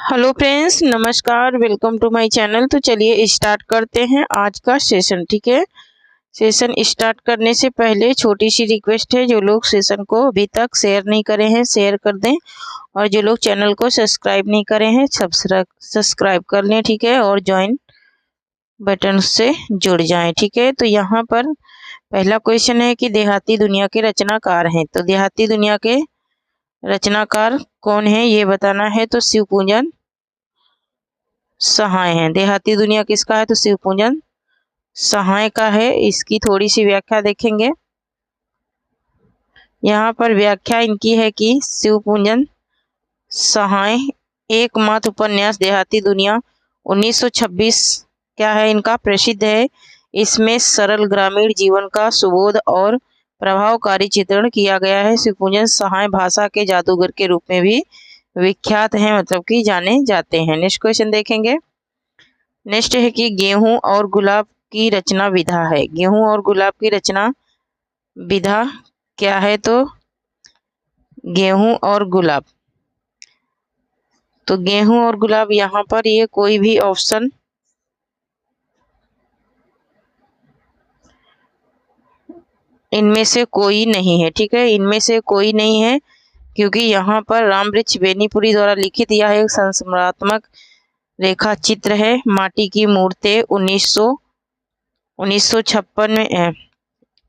Hello friends, नमस्कार। Welcome to my channel. तो चलिए स्टार्ट करते हैं आज का सेशन। ठीक है, सेशन स्टार्ट करने से पहले छोटी सी रिक्वेस्ट है, जो लोग सेशन को अभी तक शेयर नहीं करे हैं शेयर कर दें, और जो लोग चैनल को सब्सक्राइब नहीं करे हैं सब्सक्राइब कर लें। ठीक है, और ज्वाइन बटन से जुड़ जाएं। ठीक है, तो यहाँ पर पहला क्वेश्चन है कि देहाती दुनिया के रचनाकार हैं। तो देहाती दुनिया के रचनाकार कौन है ये बताना है। तो शिवपूजन सहाय हैं। देहाती दुनिया किसका है? तो शिवपूजन सहाय का है। इसकी थोड़ी सी व्याख्या देखेंगे। यहाँ पर व्याख्या इनकी है कि शिवपूजन सहाय एकमात्र उपन्यास देहाती दुनिया 1926 क्या है इनका प्रसिद्ध है। इसमें सरल ग्रामीण जीवन का सुबोध और प्रभावकारी चित्रण किया गया है। शिवपूजन सहाय भाषा के जादूगर के रूप में भी विख्यात हैं, मतलब कि जाने जाते हैं। नेक्स्ट क्वेश्चन देखेंगे। नेक्स्ट है कि गेहूं और गुलाब की रचना विधा है। गेहूं और गुलाब की रचना विधा क्या है? तो गेहूं और गुलाब, तो गेहूं और गुलाब यहाँ पर ये कोई भी ऑप्शन इनमें से कोई नहीं है। ठीक है, इनमें से कोई नहीं है, क्योंकि यहाँ पर रामवृक्ष बेनीपुरी द्वारा लिखित यह एक संस्मरणात्मक रेखा चित्र है। माटी की मूर्तें 1956 में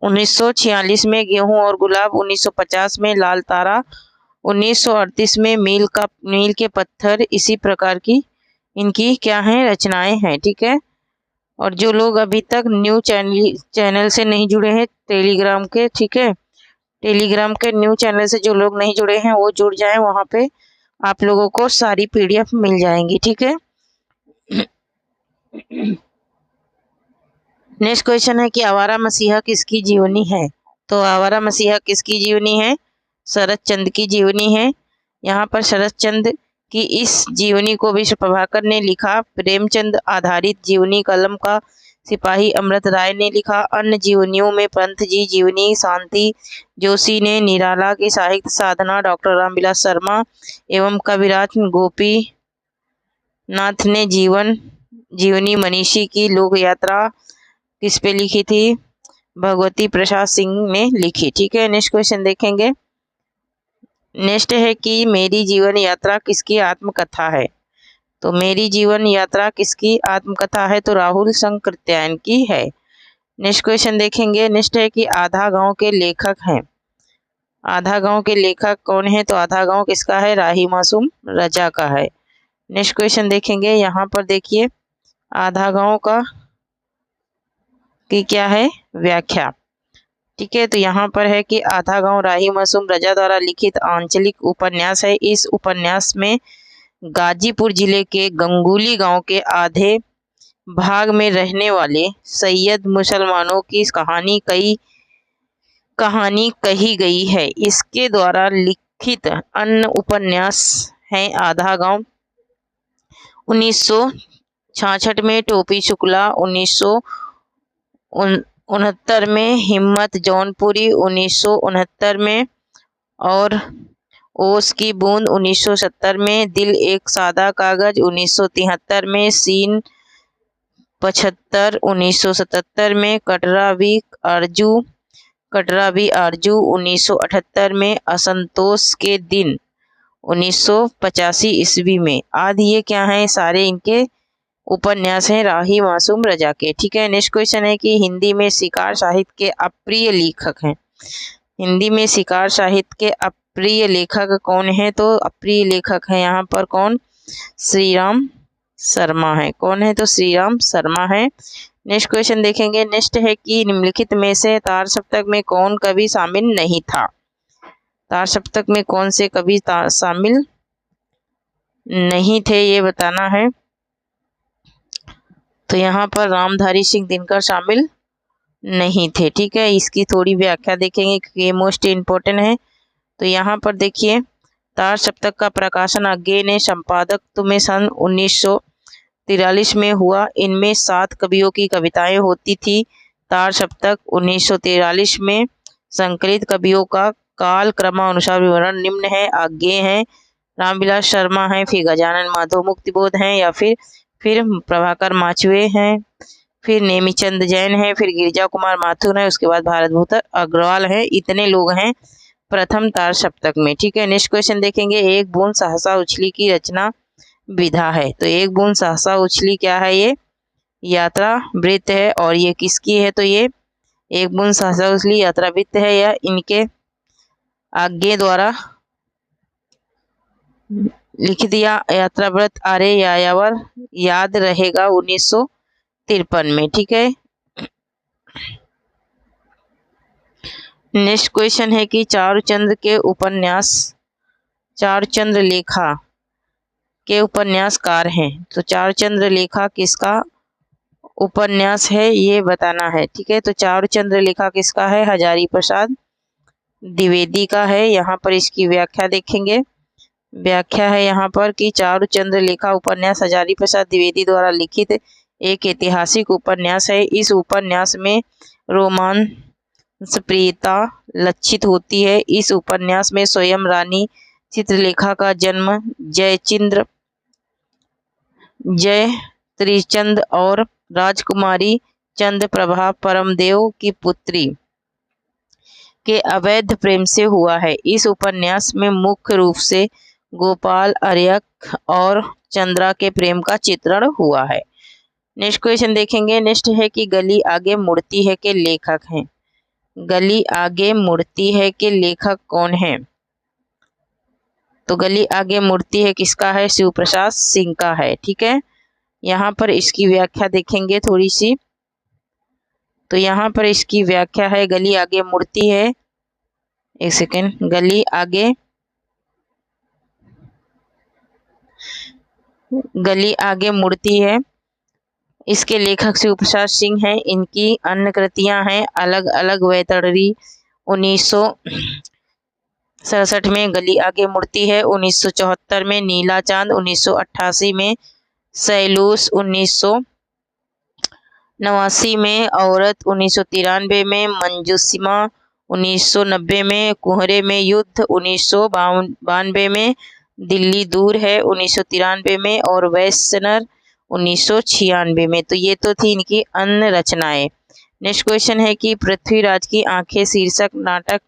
1946 में गेहूं और गुलाब, 1950 में लाल तारा, 1938 में मील के पत्थर, इसी प्रकार की इनकी क्या है रचनाएं हैं। ठीक है, और जो लोग अभी तक न्यू चैनल से नहीं जुड़े हैं टेलीग्राम के, ठीक है, टेलीग्राम के न्यू चैनल से जो लोग नहीं जुड़े हैं वो जुड़ जाएं। वहां पे आप लोगों को सारी पीडीएफ मिल जाएंगी। ठीक है, नेक्स्ट क्वेश्चन है कि आवारा मसीहा किसकी जीवनी है। तो आवारा मसीहा किसकी जीवनी है? शरद चंद्र की जीवनी है। यहाँ पर शरद चंद्र की इस जीवनी को विश्व प्रभाकर ने लिखा। प्रेमचंद आधारित जीवनी कलम का सिपाही अमृत राय ने लिखा। अन्य जीवनियों में पंत जी जीवनी शांति जोशी ने, निराला की साहित्य साधना डॉक्टर रामविलास शर्मा एवं कविराज गोपी नाथ ने जीवनी मनीषी की लोक यात्रा किस पे लिखी थी? भगवती प्रसाद सिंह ने लिखी। ठीक है, नेक्स्ट क्वेश्चन देखेंगे। नेक्स्ट है कि मेरी जीवन यात्रा किसकी आत्मकथा है। तो मेरी जीवन यात्रा किसकी आत्मकथा है? तो राहुल संकृत्यायन की है। नेक्स्ट क्वेश्चन देखेंगे। नेक्स्ट है कि आधा गांव के लेखक हैं। आधा गांव के लेखक कौन है? तो आधा गांव किसका है? राही मासूम रजा का है। नेक्स्ट क्वेश्चन देखेंगे। यहाँ पर देखिए आधा गांव का की क्या है व्याख्या। ठीक है, तो यहाँ पर है कि आधा गांव राही मासूम रजा द्वारा लिखित आंचलिक उपन्यास है। इस उपन्यास में गाजीपुर जिले के गंगुली गांव के आधे भाग में रहने वाले सैयद मुसलमानों की कहानी कही गई है। इसके द्वारा लिखित अन्य उपन्यास है आधा गांव 1966 में, टोपी शुक्ला 1969 में, हिम्मत जौनपुरी 1969 में, और ओस की बूंद 1970 में, दिल एक सादा कागज 1973 में, सीन 75 1977 में, कटरा भी आरजू 1978 में, असंतोष के दिन 1985 ईस्वी में आदि। ये क्या है? सारे इनके उपन्यास हैं राही मासूम रजा के। ठीक है, नेक्स्ट क्वेश्चन है कि हिंदी में शिकार साहित्य के अप्रिय लेखक हैं। हिंदी में शिकार साहित्य के अप्रिय लेखक कौन है? तो अप्रिय लेखक है यहाँ पर कौन? श्रीराम शर्मा है। कौन है? तो श्रीराम शर्मा है। नेक्स्ट क्वेश्चन देखेंगे। नेक्स्ट है कि निम्नलिखित में से तार सप्तक में कौन कवि शामिल नहीं था। तार सप्तक में कौन से कवि शामिल नहीं थे ये बताना है। तो यहाँ पर रामधारी सिंह दिनकर शामिल नहीं थे। ठीक है, इसकी थोड़ी व्याख्या देखेंगे क्योंकि ये मोस्ट इम्पोर्टेंट है। तो यहाँ पर देखिए तार सप्तक का प्रकाशन अज्ञे ने संपादक में सन 1943 में हुआ। इनमें 7 कवियों की कविताएं होती थी। तार सप्तक 1943 में संकलित कवियों का काल क्रमानुसार विवरण निम्न है। अज्ञे हैं रामविलास शर्मा हैं, फिर गजानन माधव मुक्तिबोध हैं, या फिर प्रभाकर माचवे हैं, फिर नेमीचंद जैन है, फिर गिरिजा कुमार माथुर है, उसके बाद भारत भूषण अग्रवाल है। इतने लोग हैं प्रथम तार सप्तक में। ठीक है, नेक्स्ट क्वेश्चन देखेंगे। एक बूंद सहसा उछली की रचना विधा है। तो एक बूंद सहसा उछली क्या है? ये यात्रा वृत्त है। और ये किसकी है? तो ये एक बूंद सहसा उछली यात्रा वृत्त है, या इनके आज्ञे द्वारा लिख दिया। यात्रा व्रत आर्य यायावर याद रहेगा 1953 में। ठीक है, नेक्स्ट क्वेश्चन है कि चारुचंद्र के उपन्यास, चारुचंद्र लेखा के उपन्यासकार हैं। तो चारुचंद्र लेखा किसका उपन्यास है ये बताना है। ठीक है, तो चारुचंद्र लेखा किसका है? हजारी प्रसाद द्विवेदी का है। यहाँ पर इसकी व्याख्या देखेंगे। व्याख्या है यहाँ पर कि चारुचंद्र लेखा उपन्यास हजारी प्रसाद द्विवेदी द्वारा लिखित एक ऐतिहासिक उपन्यास है। इस उपन्यास में रोमांस प्रियता लक्षित होती है। इस उपन्यास में स्वयं रानी चित्रलेखा का जन्म जय त्रिचंद और राजकुमारी चंद प्रभा परमदेव की पुत्री के अवैध प्रेम से हुआ है। इस उपन्यास में मुख्य रूप से गोपाल अर्यक और चंद्रा के प्रेम का चित्रण हुआ है। नेक्स्ट क्वेश्चन देखेंगे। नेक्स्ट है कि गली आगे मुड़ती है के लेखक हैं। गली आगे मुड़ती है के लेखक कौन है? तो गली आगे मुड़ती है किसका है? शिव प्रसाद सिंह का है। ठीक है, यहाँ पर इसकी व्याख्या देखेंगे थोड़ी सी। तो यहाँ पर इसकी व्याख्या है, गली आगे मुड़ती है, एक सेकेंड, गली आगे मुड़ती है, इसके लेखक शिव प्रसाद सिंह हैं। इनकी अन्य कृतियां हैं अलग अलग वैतरणी 1967 में, गली आगे मुड़ती है 1974 में, नीला चांद 1988 में, सैलूस 1989 में, औरत 1993 में, मंजूसिमा 1990 में, कुहरे में युद्ध 1992 में, दिल्ली दूर है 1993 में, और वैश्नर 1996 में। तो ये तो थी इनकी अन्य रचनाएं। नेक्स्ट क्वेश्चन है कि पृथ्वीराज की आंखें शीर्षक नाटक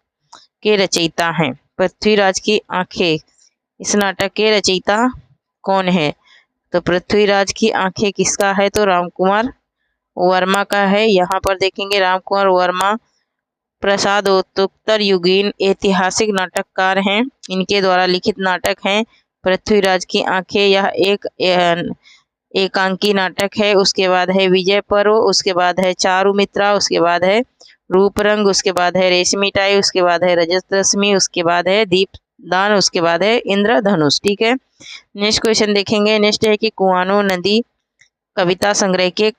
के रचयिता हैं। पृथ्वीराज की आंखें, इस नाटक के रचयिता कौन है? तो पृथ्वीराज की आंखें किसका है? तो रामकुमार वर्मा का है। यहाँ पर देखेंगे रामकुमार वर्मा प्रसादोत्तर युगीन ऐतिहासिक नाटककार हैं। इनके द्वारा लिखित नाटक है पृथ्वीराज की आंखें। यह एक एकांकी नाटक है। उसके बाद है विजय पर्व, उसके बाद है चारुमित्रा, उसके बाद है रूपरंग, उसके बाद है रेशमी टाई, उसके बाद है रजत रश्मि, उसके बाद है दीपदान, उसके बाद है इंद्रधनुष। ठीक है, नेक्स्ट क्वेश्चन देखेंगे। नेक्स्ट है कि कुआनो नदी कविता संग्रह के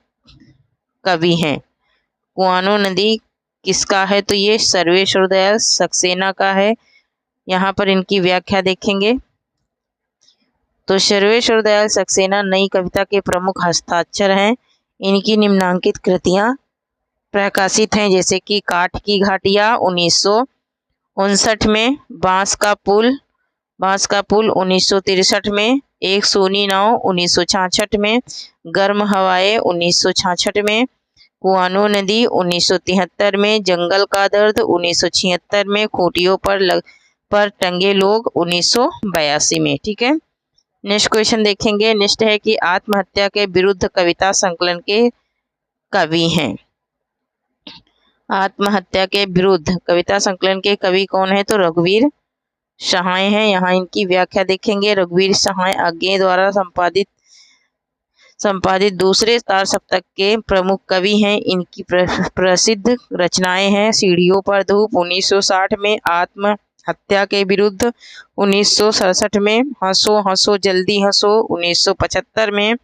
कवि हैं। कुआनो नदी किसका है? तो ये सर्वेश्वर दयाल सक्सेना का है। यहाँ पर इनकी व्याख्या देखेंगे। तो सर्वेश्वर दयाल सक्सेना नई कविता के प्रमुख हस्ताक्षर हैं। इनकी निम्नांकित कृतियां प्रकाशित हैं, जैसे कि काठ की घाटिया 1959 में, बांस का पुल 1963 में, एक सोनी नाव 1966 में, गर्म हवाएं 1966 में, कुआनो नदी 1973 में, जंगल का दर्द 1976 में, खूंटियों पर टंगे लोग 1982 में। ठीक है, नेक्स्ट क्वेश्चन देखेंगे। नेक्स्ट है कि आत्महत्या के विरुद्ध कविता संकलन के कवि हैं। आत्महत्या के विरुद्ध कविता संकलन के कवि कौन है? तो रघुवीर सहाय हैं। यहाँ इनकी व्याख्या देखेंगे। रघुवीर सहाय आज्ञे द्वारा संपादित दूसरे तार सप्तक के प्रमुख कवि हैं। इनकी प्रसिद्ध रचनाएं हैं सीढ़ियों पर धूप 1960 में, आत्महत्या के विरुद्ध 1967 में, हंसो हंसो जल्दी हंसो 1975 में,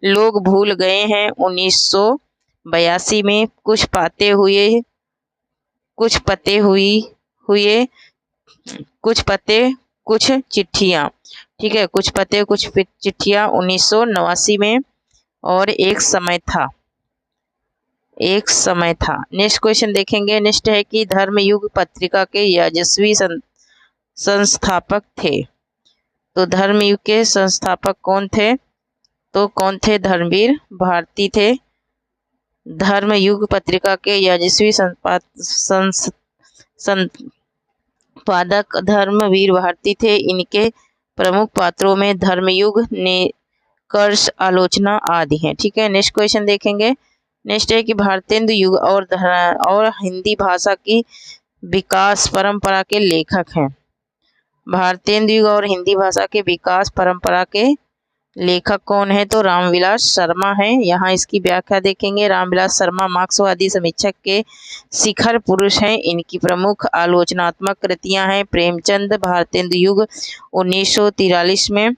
लोग भूल गए हैं 1982 में, कुछ पते कुछ चिट्ठियाँ। ठीक है, कुछ पते कुछ चिट्ठियाँ 1989 में, और एक समय था। नेक्स्ट क्वेश्चन देखेंगे। नेक्स्ट है कि धर्मयुग पत्रिका के यशस्वी संस्थापक थे। तो धर्मयुग के संस्थापक कौन थे? तो कौन थे? धर्मवीर भारती थे। धर्मयुग पत्रिका के यशस्वी संपादक धर्मवीर भारती थे। इनके प्रमुख पात्रों में धर्मयुग, निष्कर्ष, आलोचना आदि हैं। ठीक है, नेक्स्ट क्वेश्चन देखेंगे। नेक्स्ट है कि भारतेंदु युग और हिंदी भाषा की विकास परंपरा के लेखक हैं। भारतेंदु युग और हिंदी भाषा के विकास परंपरा के लेखक कौन है? तो रामविलास शर्मा हैं। यहाँ इसकी व्याख्या देखेंगे। रामविलास शर्मा मार्क्सवादी समीक्षक के शिखर पुरुष हैं। इनकी प्रमुख आलोचनात्मक कृतियां हैं प्रेमचंद, भारतेंदु युग 1943 में,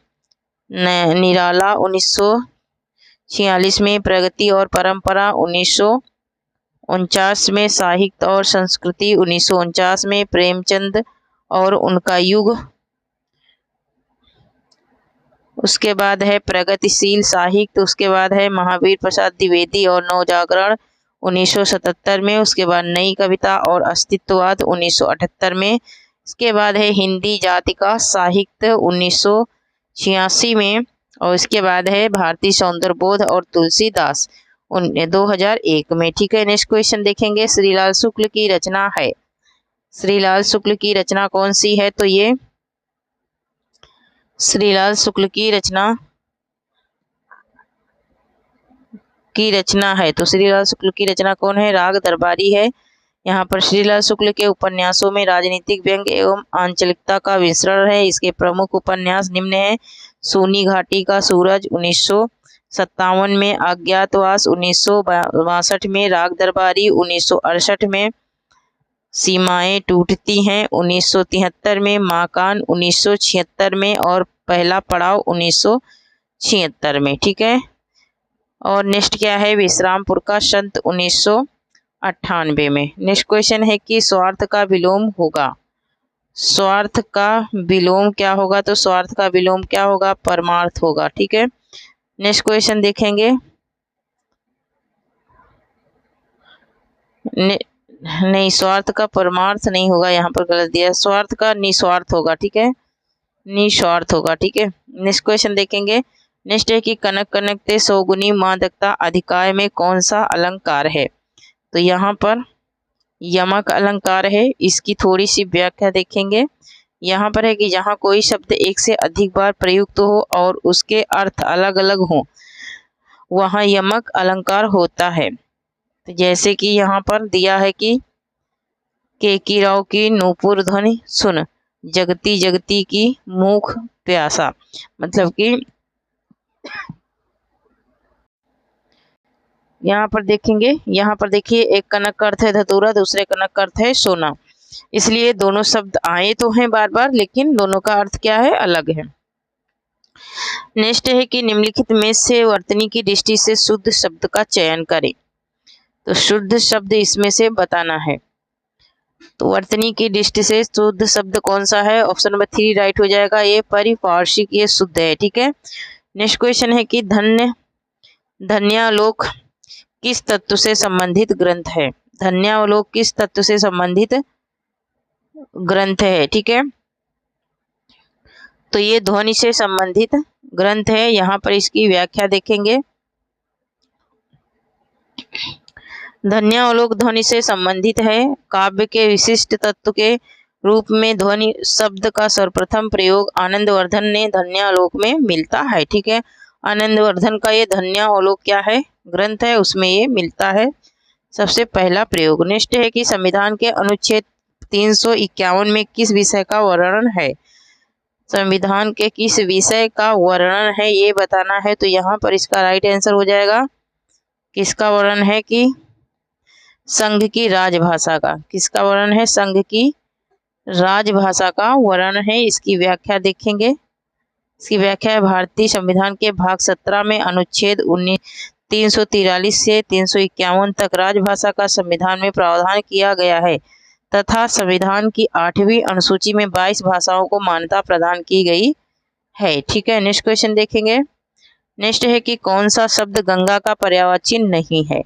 निराला 1946 में, प्रगति और परंपरा 1949 में, साहित्य और संस्कृति 1949 में, प्रेमचंद और उनका युग। उसके बाद है प्रगतिशील साहित्य। उसके बाद है महावीर प्रसाद द्विवेदी और नवजागरण 1977 में। उसके बाद नई कविता और अस्तित्ववाद 1978 में। इसके बाद है हिंदी जाति का साहित्य 1986 में। और इसके बाद है भारतीय सौंदर्यबोध और तुलसीदास 2001 में। ठीक है, नेक्स्ट क्वेश्चन देखेंगे। श्रीलाल शुक्ल की रचना है। श्रीलाल शुक्ल की रचना कौन सी है? तो ये श्रीलाल शुक्ल की रचना है। तो श्रीलाल शुक्ल की रचना कौन है? राग दरबारी है। यहाँ पर श्रीलाल शुक्ल के उपन्यासों में राजनीतिक व्यंग एवं आंचलिकता का मिश्रण है। इसके प्रमुख उपन्यास निम्न हैं। सूनी घाटी का सूरज 1957 में, अज्ञातवास 1962 में, राग दरबारी 1968 में, सीमाएं टूटती हैं 1973 में, माकान 1976 में और पहला पड़ाव 1976 में। ठीक है, और नेक्स्ट क्या है? विश्रामपुर का संत 1998 में। नेक्स्ट क्वेश्चन है कि स्वार्थ का विलोम होगा। स्वार्थ का विलोम क्या होगा? तो स्वार्थ का विलोम क्या होगा? परमार्थ होगा। ठीक है, नेक्स्ट क्वेश्चन देखेंगे। नहीं, स्वार्थ का परमार्थ नहीं होगा, यहाँ पर गलत दिया है। स्वार्थ का निस्वार्थ होगा। ठीक है, निस्वार्थ होगा। ठीक है, नेक्स्ट क्वेश्चन देखेंगे। नेक्स्ट है कि कनक कनक ते सौगुनी मादकता अधिकाय में कौन सा अलंकार है? तो यहाँ पर यमक अलंकार है। इसकी थोड़ी सी व्याख्या देखेंगे। यहाँ पर है कि जहाँ कोई शब्द एक से अधिक बार प्रयुक्त हो और उसके अर्थ अलग अलग हो, वहाँ यमक अलंकार होता है। तो जैसे कि यहाँ पर दिया है कि केकीराव की नूपुर ध्वनि सुन, जगती जगती की मुख प्यासा। मतलब कि यहाँ पर देखेंगे, यहाँ पर देखिए, एक कनक का अर्थ है धतूरा, दूसरे कनक का अर्थ है सोना। इसलिए दोनों शब्द आए तो हैं बार बार, लेकिन दोनों का अर्थ क्या है? अलग है। नेक्स्ट है कि निम्नलिखित में से वर्तनी की दृष्टि से शुद्ध शब्द का चयन करें। तो शुद्ध शब्द इसमें से बताना है। तो वर्तनी की दृष्टि से शुद्ध शब्द कौन सा है? ऑप्शन नंबर 3 राइट हो जाएगा। ये परिपार्श्विक, ये शुद्ध है। ठीक है, नेक्स्ट क्वेश्चन है कि धन्यालोक किस तत्व से संबंधित ग्रंथ है? धन्यालोक किस तत्व से संबंधित ग्रंथ है? ठीक है, तो ये ध्वनि से संबंधित ग्रंथ है। यहाँ पर इसकी व्याख्या देखेंगे। धन्यालोक ध्वनि से संबंधित है। काव्य के विशिष्ट तत्व के रूप में ध्वनि शब्द का सर्वप्रथम प्रयोग आनंदवर्धन ने धन्यालोक में मिलता है। ठीक है, आनंदवर्धन का ये धन्यालोक क्या है? ग्रंथ है, उसमें ये मिलता है सबसे पहला प्रयोग। नेक्स्ट है कि संविधान के अनुच्छेद 351 में किस विषय का वर्णन है? संविधान के किस विषय का वर्णन है, ये बताना है। तो यहाँ पर इसका राइट आंसर हो जाएगा, किसका वर्णन है? कि संघ की राजभाषा का। किसका वर्णन है? संघ की राजभाषा का वर्णन है। इसकी व्याख्या देखेंगे। इसकी व्याख्या है, भारतीय संविधान के भाग 17 में अनुच्छेद 343 से 351 तक राजभाषा का संविधान में प्रावधान किया गया है तथा संविधान की 8वीं अनुसूची में 22 भाषाओं को मान्यता प्रदान की गई है। ठीक है, नेक्स्ट क्वेश्चन देखेंगे। नेक्स्ट है कि कौन सा शब्द गंगा का पर्यायवाची नहीं है?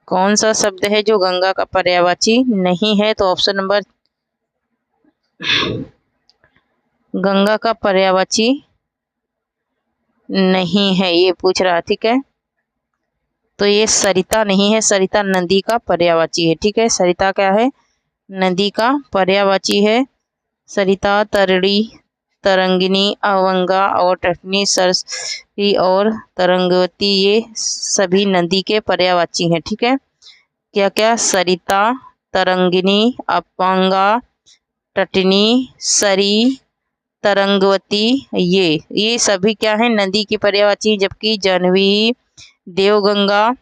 कौन सा शब्द है जो गंगा का पर्यायवाची नहीं है? तो ऑप्शन नंबर गंगा का पर्यायवाची नहीं है, ये पूछ रहा। ठीक है, तो ये सरिता नहीं है, सरिता नदी का पर्यायवाची है। ठीक है, सरिता क्या है? नदी का पर्यायवाची है। सरिता, तरड़ी, तरंगिनी, अवंगा और टटनी, सरस्वती और तरंगवती, ये सभी नदी के पर्यायवाची हैं। ठीक है, क्या क्या? सरिता, तरंगिनी, अवंगा, टटनी, सरी, तरंगवती, ये सभी क्या है? नदी की पर्यायवाची। जबकि जाह्नवी, देवगंगा,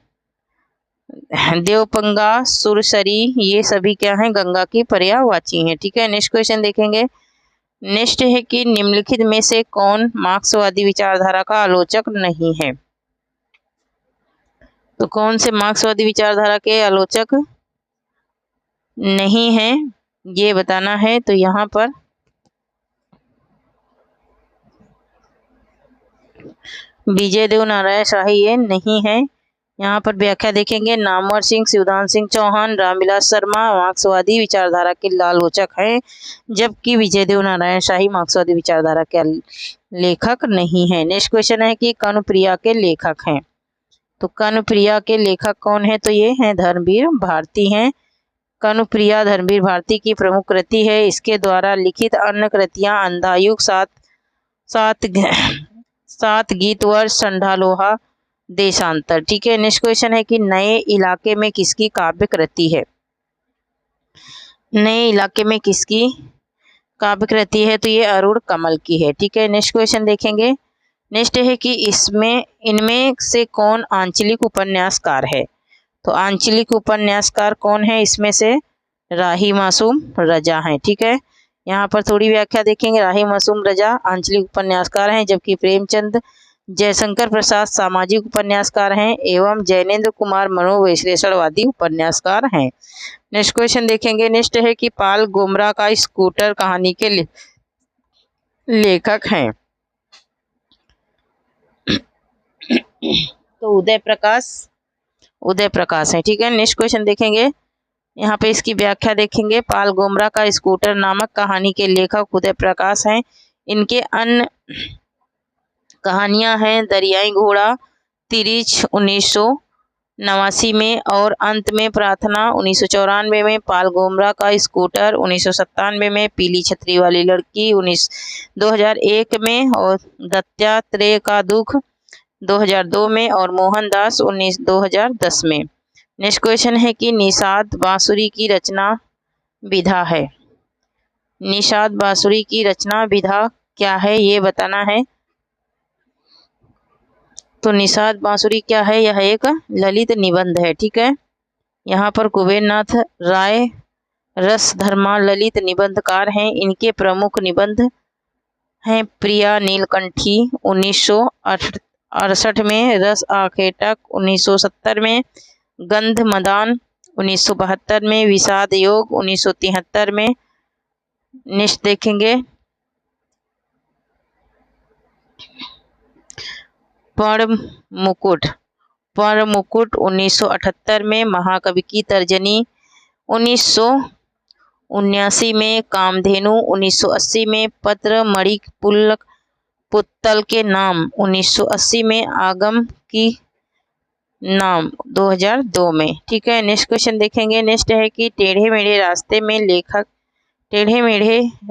देवपंगा, सुरसरी, ये सभी क्या है? गंगा की पर्यायवाची हैं। ठीक है, नेक्स्ट क्वेश्चन देखेंगे। नेक्स्ट है कि निम्नलिखित में से कौन मार्क्सवादी विचारधारा का आलोचक नहीं है? तो कौन से मार्क्सवादी विचारधारा के आलोचक नहीं है, ये बताना है। तो यहाँ पर विजय देव नारायण शाही ये नहीं है। यहाँ पर व्याख्या देखेंगे। नामवर सिंह, शिवदान सिंह चौहान, रामविलास शर्मा मार्क्सवादी विचारधारा के आलोचक हैं, जबकि विजय देव नारायण शाही मार्क्सवादी विचारधारा के लेखक नहीं है। नेक्स्ट क्वेश्चन है कि कर्णप्रिया के लेखक हैं। तो कर्णप्रिया के लेखक कौन है? तो ये हैं धर्मवीर भारती हैं। कर्णप्रिया धर्मवीर भारती की प्रमुख कृति है। इसके द्वारा लिखित अन्य कृतियां अंधायुग, सात गीत वर्ष, संढालोहा, देशांतर। ठीक है, नेक्स्ट क्वेश्चन है कि नए इलाके में किसकी काव्य कृति है? नए इलाके में किसकी काव्य कृति है? तो ये अरुण कमल की है। ठीक है, नेक्स्ट क्वेश्चन देखेंगे। नेक्स्ट है कि इनमें से कौन आंचलिक उपन्यासकार है? तो आंचलिक उपन्यासकार कौन है? इसमें से राही मासूम रजा हैं। ठीक है, यहाँ पर थोड़ी व्याख्या देखेंगे। राही मासूम रजा आंचलिक उपन्यासकार हैं, जबकि प्रेमचंद जयशंकर प्रसाद सामाजिक उपन्यासकार हैं एवं जैनेन्द्र कुमार मनोविश्लेषणवादी उपन्यासकार हैं। नेक्स्ट क्वेश्चन देखेंगे। नेक्स्ट है कि पाल गोमरा का स्कूटर कहानी के लेखक हैं। तो उदय प्रकाश है। ठीक है, नेक्स्ट क्वेश्चन देखेंगे। यहाँ पे इसकी व्याख्या देखेंगे। पाल गोमरा का स्कूटर नामक कहानी के लेखक उदय प्रकाश हैं। इनके अन्य कहानियां हैं दरियाई घोड़ा, तिरिच 1989 में और अंत में प्रार्थना 1994 में, पाल गोमरा का स्कूटर 1997 में, पीली छतरी वाली लड़की 2001 में और दत्तात्रेय का दुख 2002 में और मोहनदास 2010 में। नेक्स्ट क्वेश्चन है कि निषाद बांसुरी की रचना विधा है। निषाद बांसुरी की रचना विधा क्या है, ये बताना है। तो निषाद बांसुरी क्या है? यह एक ललित निबंध है। ठीक है, यहाँ पर कुबेरनाथ राय रसधर्मा ललित निबंधकार हैं। इनके प्रमुख निबंध हैं प्रिया नीलकंठी 1968 में, रस आखेटक 1970 में, गंध मदान 1972 में, विषाद योग 1973 में। नेक्स्ट देखेंगे। पर्ण मुकुट 1978 में, महाकवि की तर्जनी 1979 में, कामधेनु 1980 में, पत्र मणि पुत्तल के नाम 1980 में, आगम की नाम 2002 में। ठीक है, नेक्स्ट क्वेश्चन देखेंगे। नेक्स्ट है कि टेढ़े मेढ़े रास्ते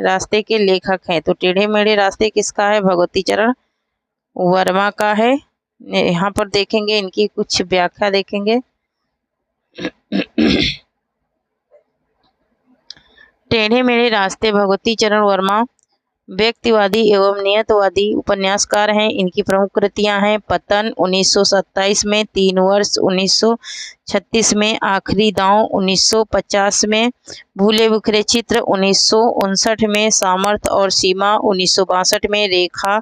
रास्ते के लेखक हैं। तो टेढ़े मेढ़े रास्ते किसका है? भगवती चरण वर्मा का है। यहाँ पर देखेंगे, इनकी कुछ व्याख्या देखेंगे। टेढ़े मेढ़े रास्ते भगवती चरण वर्मा व्यक्तिवादी एवं नियतवादी उपन्यासकार हैं। इनकी प्रमुख कृतियां हैं पतन 1927 में, 3 वर्ष 1936 में, आखिरी दांव 1950 में, भूले बिखरे चित्र 1959 में, सामर्थ और सीमा 1962 में, रेखा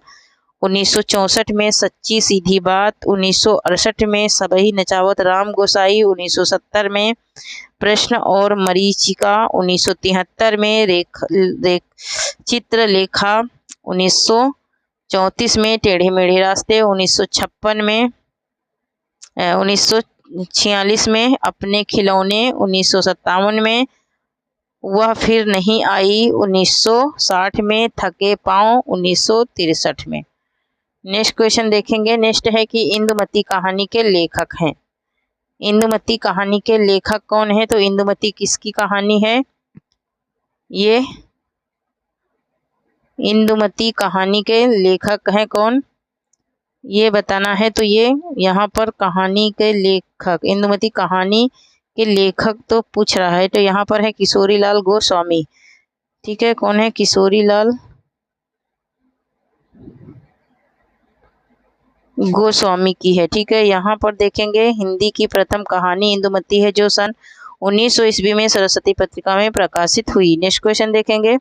1964 में, सच्ची सीधी बात 1968 में, सबही नचावत राम गोसाई 1970 में, प्रश्न और मरीचिका 1973 में, चित्रलेखा 1934 में, टेढ़े मेढ़े रास्ते 1956 में, 1946 में, अपने खिलौने 1957 में, वह फिर नहीं आई 1960 में, थके पांव 1963 में। नेक्स्ट क्वेश्चन देखेंगे। नेक्स्ट है कि इंदुमती कहानी के लेखक हैं। इंदुमती कहानी के लेखक कौन है? तो इंदुमती किसकी कहानी है? ये इंदुमती कहानी के लेखक हैं कौन, ये बताना है। तो ये यहाँ पर कहानी के लेखक, इंदुमती कहानी के लेखक तो पूछ रहा है, तो यहाँ पर है किशोरीलाल गोस्वामी। ठीक है, कौन है? किशोरीलाल गोस्वामी की है। ठीक है, यहाँ पर देखेंगे हिंदी की प्रथम कहानी इंदुमती है, जो सन 1900 ईस्वी में सरस्वती पत्रिका में प्रकाशित हुई। नेक्स्ट क्वेश्चन देखेंगे।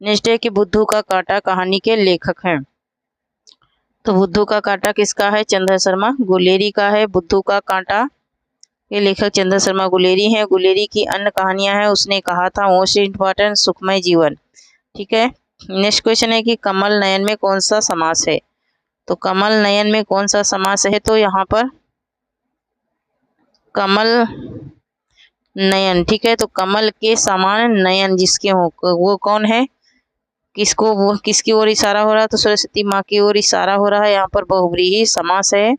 नेक्स्ट है कि बुद्धू का कांटा कहानी के लेखक हैं। तो बुद्धू का कांटा किसका है? चंद्र शर्मा गुलेरी का है। बुद्धू का कांटा के लेखक चंद्र शर्मा गुलेरी हैं। गुलेरी की अन्य कहानियां हैं उसने कहा था, मोस्ट इम्पॉर्टेंट, सुखमय जीवन। ठीक है, नेक्स्ट क्वेश्चन है कि कमल नयन में कौन सा समास है? तो कमल नयन में कौन सा समास है? तो यहाँ पर कमल नयन। ठीक है, तो कमल के समान नयन जिसके हो वो कौन है? किसको, वो किसकी ओर इशारा हो रहा है? तो सरस्वती माँ की ओर इशारा हो रहा है। यहाँ पर बहुव्रीहि समास है।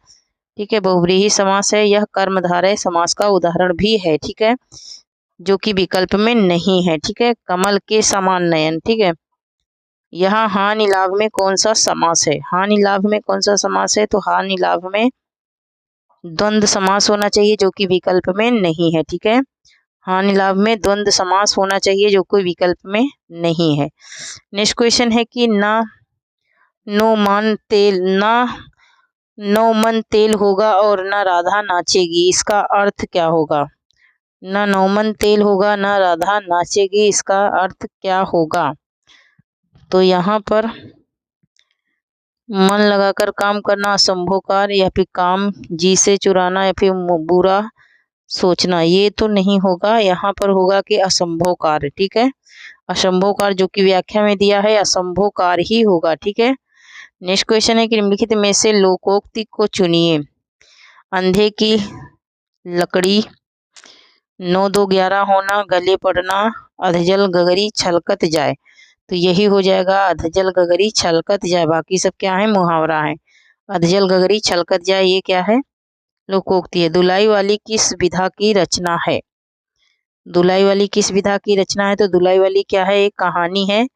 ठीक है, बहुव्रीहि समास है। यह कर्मधारय समास का उदाहरण भी है। ठीक है, जो कि विकल्प में नहीं है। ठीक है, कमल के समान नयन। ठीक है, यहाँ हानि लाभ में कौन सा समास है? हानि लाभ में कौन सा समास है? तो हानि लाभ में द्वंद्व समास होना चाहिए, जो कि विकल्प में नहीं है। ठीक है, हानि लाभ में द्वंद्व समास होना चाहिए, जो कोई विकल्प में नहीं है। नेक्स्ट क्वेश्चन है कि ना नो मन तेल होगा और ना राधा नाचेगी, इसका अर्थ क्या होगा? ना नौमन तेल होगा, ना राधा नाचेगी, इसका अर्थ क्या होगा? तो यहाँ पर मन लगाकर काम करना असंभव कार्य, या फिर काम जी से चुराना, या फिर बुरा सोचना, ये तो नहीं होगा। यहाँ पर होगा कि असंभव कार्य। ठीक है, असंभव कार्य जो कि व्याख्या में दिया है, असंभव कार्य ही होगा। ठीक है, नेक्स्ट क्वेश्चन है कि निम्नलिखित में से लोकोक्ति को चुनिए। अंधे की लकड़ी, 9-2-11 होना, गले पड़ना, अधजल गगरी छलकत जाए। तो यही हो जाएगा, अधजल गगरी छलकत जाए। बाकी सब क्या है? मुहावरा है। अधजल गगरी छलकत जाए ये क्या है? लोकोक्ति है। दुलाई वाली किस विधा की रचना है? दुलाई वाली किस विधा की रचना है? तो दुलाई वाली क्या है? एक कहानी है।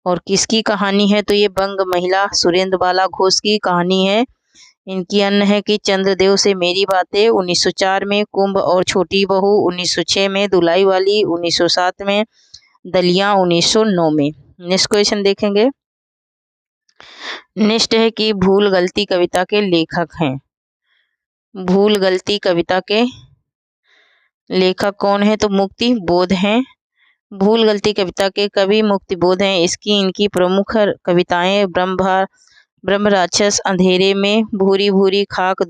और किसकी कहानी है? तो ये बंग महिला सुरेंद्र बाला घोष की कहानी है। इनकी अन्य है कि चंद्रदेव से मेरी बातें 1904 में, कुंभ और छोटी बहू 1906 में, दुलाई वाली 1907 में, दलिया 1909 में। नेक्स्ट क्वेश्चन देखेंगे। नेक्स्ट है कि भूल गलती कविता के लेखक हैं। भूल गलती कविता के लेखक कौन है? तो मुक्ति बोध हैं। भूल गलती कविता के कवि मुक्ति बोध हैं। इनकी प्रमुख कविताएं ब्रह्म राक्षस, अंधेरे में, भूरी भूरी खाक,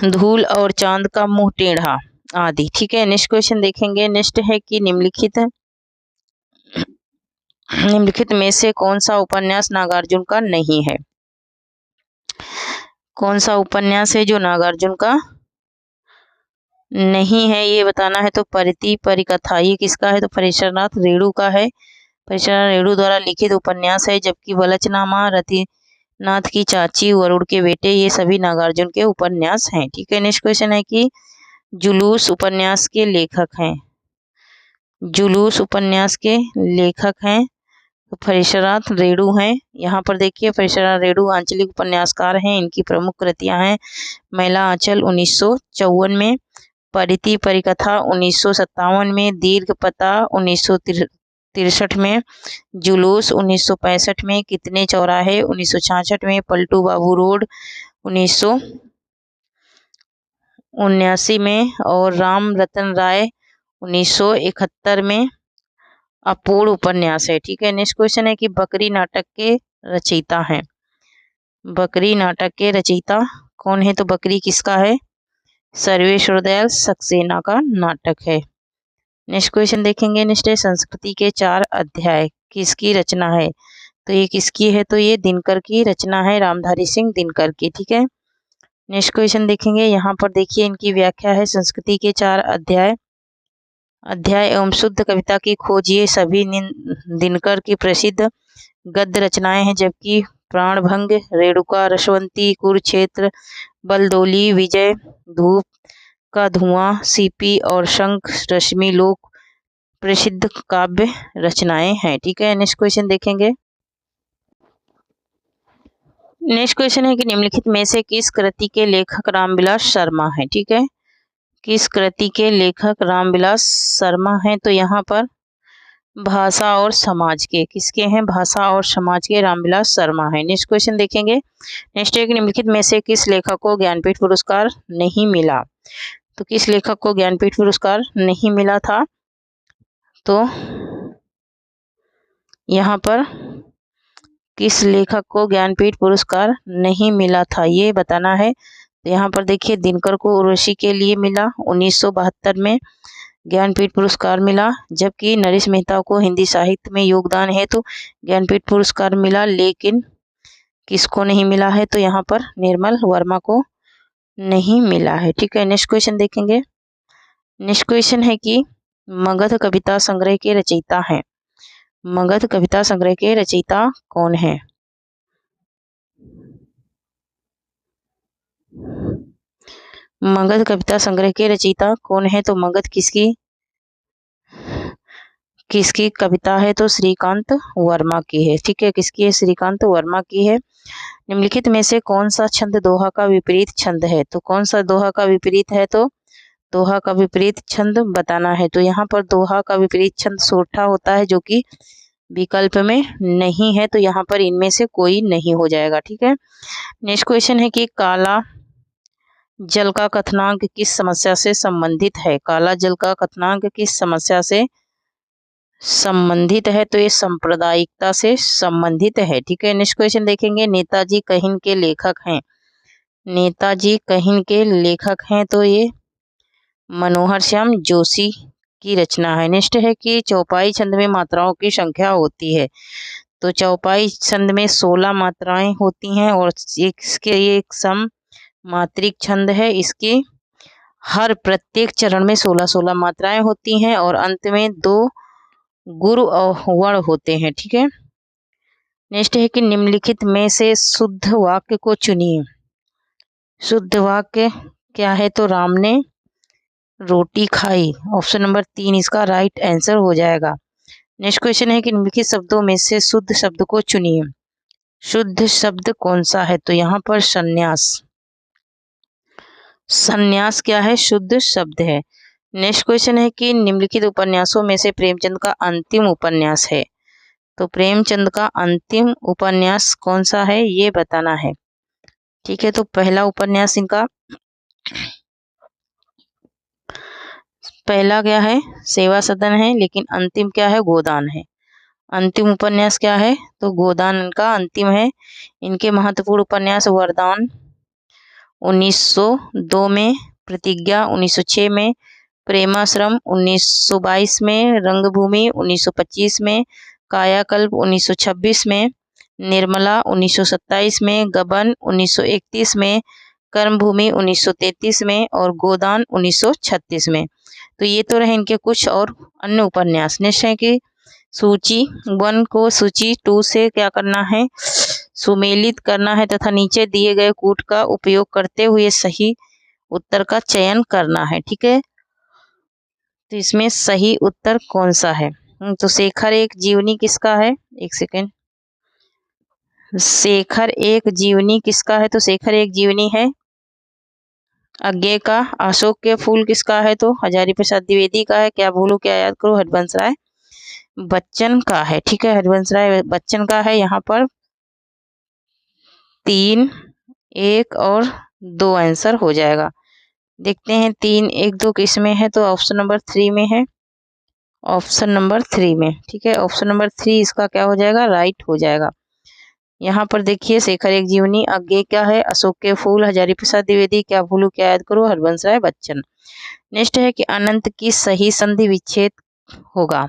धूल और चांद का मुंह टेढ़ा आदि। ठीक है, नेक्स्ट क्वेश्चन देखेंगे। नेक्स्ट है कि निम्नलिखित में से कौन सा उपन्यास नागार्जुन का नहीं है? कौन सा उपन्यास है जो नागार्जुन का नहीं है, ये बताना है। तो परिति परिकथा, ये किसका है? तो परेशरनाथ रेणु का है। परेशरनाथ रेणु द्वारा लिखित उपन्यास है। जबकि वलचनामा, रतिनाथ की चाची, वरुण के बेटे, ये सभी नागार्जुन के उपन्यास हैं। ठीक है, नेक्स्ट क्वेश्चन है कि जुलूस उपन्यास के लेखक हैं। जुलूस उपन्यास के लेखक हैं तो परेशरनाथ रेणु हैं। यहाँ पर देखिए, परेशरनाथ रेणु आंचलिक उपन्यासकार हैं। इनकी प्रमुख कृतियां हैं महिला आंचल 1954 में, परिति परिकथा 1957 में, दीर्घ पता 1963 में, जुलूस 1965 में, कितने चौराहे 1966 में, पलटू बाबू रोड 1979 में, और राम रतन राय 1971 में अपूर्ण उपन्यास है। ठीक है, नेक्स्ट क्वेश्चन है कि बकरी नाटक के रचयिता हैं। बकरी नाटक के रचयिता कौन है? तो बकरी किसका है? सर्वेश्वर दयाल सक्सेना का नाटक है। नेक्स्ट क्वेश्चन देखेंगे। नेक्स्ट है संस्कृति के 4 अध्याय किसकी रचना है? तो ये किसकी है? तो ये दिनकर की रचना है, रामधारी सिंह दिनकर की। ठीक है, नेक्स्ट क्वेश्चन देखेंगे। यहाँ पर देखिए इनकी व्याख्या है। संस्कृति के 4 अध्याय अध्याय एवं शुद्ध कविता की खोज ये सभी दिनकर की प्रसिद्ध गद्य रचनाएं हैं, जबकि प्राणभंग, रेणुका, रसवंती, कुरुक्षेत्र, बलदोली, विजय, धूप का धुआं, सीपी और शंख रश्मि लोक प्रसिद्ध काव्य रचनाएं हैं। ठीक है, नेक्स्ट क्वेश्चन देखेंगे। नेक्स्ट क्वेश्चन है कि निम्नलिखित में से किस कृति के लेखक रामविलास शर्मा है। ठीक है, किस कृति के लेखक रामविलास शर्मा हैं, तो यहाँ पर भाषा और समाज के, किसके हैं, भाषा और समाज के रामविलास शर्मा है। नेक्स्ट क्वेश्चन देखेंगे। नेक्स्ट है कि निम्नलिखित में से किस लेखक को ज्ञानपीठ पुरस्कार नहीं मिला, तो किस लेखक को ज्ञानपीठ पुरस्कार नहीं मिला था, तो यहाँ पर किस लेखक को ज्ञानपीठ पुरस्कार नहीं मिला था ये बताना है। तो यहाँ पर देखिए, दिनकर को उर्वशी के लिए मिला, 1972 में ज्ञानपीठ पुरस्कार मिला, जबकि नरेश मेहता को हिंदी साहित्य में योगदान हेतु ज्ञानपीठ पुरस्कार मिला, लेकिन किसको नहीं मिला है, तो यहाँ पर निर्मल वर्मा को नहीं मिला है। ठीक है, नेक्स्ट क्वेश्चन देखेंगे। नेक्स्ट क्वेश्चन है कि मगध कविता संग्रह के रचयिता हैं। मगध कविता संग्रह के रचयिता कौन है? मगध कविता संग्रह के रचयिता कौन है, तो मगध किसकी कविता है, तो श्रीकांत वर्मा की है। ठीक है, किसकी है, श्रीकांत वर्मा की है। निम्नलिखित में से कौन सा छंद दोहा का विपरीत छंद है, तो कौन सा दोहा का विपरीत है, तो दोहा का विपरीत छंद बताना है। तो यहाँ पर दोहा का विपरीत छंद सोरठा होता है, जो कि विकल्प में नहीं है, तो यहाँ पर इनमें से कोई नहीं हो जाएगा। ठीक है, नेक्स्ट क्वेश्चन है कि काला जल का कथनांक किस समस्या से संबंधित है। काला जल का कथनांक किस समस्या से संबंधित है, तो ये सांप्रदायिकता से संबंधित है। ठीक है, नेक्स्ट क्वेश्चन देखेंगे। नेताजी कहिन के लेखक हैं। नेताजी कहिन के लेखक हैं, तो ये मनोहर श्याम जोशी की रचना है। नेक्स्ट है कि चौपाई छंद में मात्राओं की संख्या होती है, तो चौपाई छंद में 16 मात्राएं होती हैं, और इसके ये एक सम मात्रिक छंद है। इसके हर प्रत्येक चरण में 16-16 मात्राएं होती हैं, और अंत में 2 गुरु वर्ण होते हैं। ठीक है, नेक्स्ट है कि निम्नलिखित में से शुद्ध वाक्य को चुनिए। शुद्ध वाक्य क्या है, तो राम ने रोटी खाई, ऑप्शन नंबर 3 इसका राइट आंसर हो जाएगा। नेक्स्ट क्वेश्चन है कि निम्नलिखित शब्दों में से शुद्ध शब्द को चुनिए। शुद्ध शब्द कौन सा है, तो यहाँ पर संन्यास। संन्यास क्या है, शुद्ध शब्द है। नेक्स्ट क्वेश्चन है कि निम्नलिखित उपन्यासों में से प्रेमचंद का अंतिम उपन्यास है, तो प्रेमचंद का अंतिम उपन्यास कौन सा है ये बताना है। ठीक है, तो पहला उपन्यास इनका पहला क्या है, सेवा सदन है, लेकिन अंतिम क्या है, गोदान है। अंतिम उपन्यास क्या है, तो गोदान इनका अंतिम है। इनके महत्वपूर्ण उपन्यास वरदान 1902 में, प्रतिज्ञा 1906 में, प्रेमाश्रम 1922 में, रंगभूमि 1925 में, कायाकल्प 1926 में, निर्मला 1927 में, गबन 1931 में, कर्मभूमि 1933 में, और गोदान 1936 में। तो ये तो रहे इनके कुछ और अन्य उपन्यास। नेक्स्ट है कि सूची 1 को सूची 2 से क्या करना है, सुमेलित करना है, तथा नीचे दिए गए कूट का उपयोग करते हुए सही उत्तर का चयन करना है। ठीक है, तो इसमें सही उत्तर कौन सा है, तो शेखर एक जीवनी किसका है, एक सेकेंड, शेखर एक जीवनी किसका है, तो शेखर एक जीवनी है अज्ञे का। अशोक के फूल किसका है, तो हजारी प्रसाद द्विवेदी का है। क्या भूलूं क्या याद करूं, हरिवंश राय बच्चन का है। ठीक है, हरिवंश राय बच्चन का है। यहाँ पर 3, 1 और 2 आंसर हो जाएगा। देखते हैं 3, 1, 2 किस में है, तो ऑप्शन नंबर 3 में है, ऑप्शन नंबर 3 में। ठीक है, ऑप्शन नंबर 3 इसका क्या हो जाएगा, राइट हो जाएगा। यहाँ पर देखिए, शेखर एक जीवनी, अज्ञे क्या है, अशोक के फूल, हजारी प्रसाद द्विवेदी, क्या भूलूं क्या याद करूं, हरिवंश राय बच्चन। नेक्स्ट है कि अनंत की सही संधि विच्छेद होगा।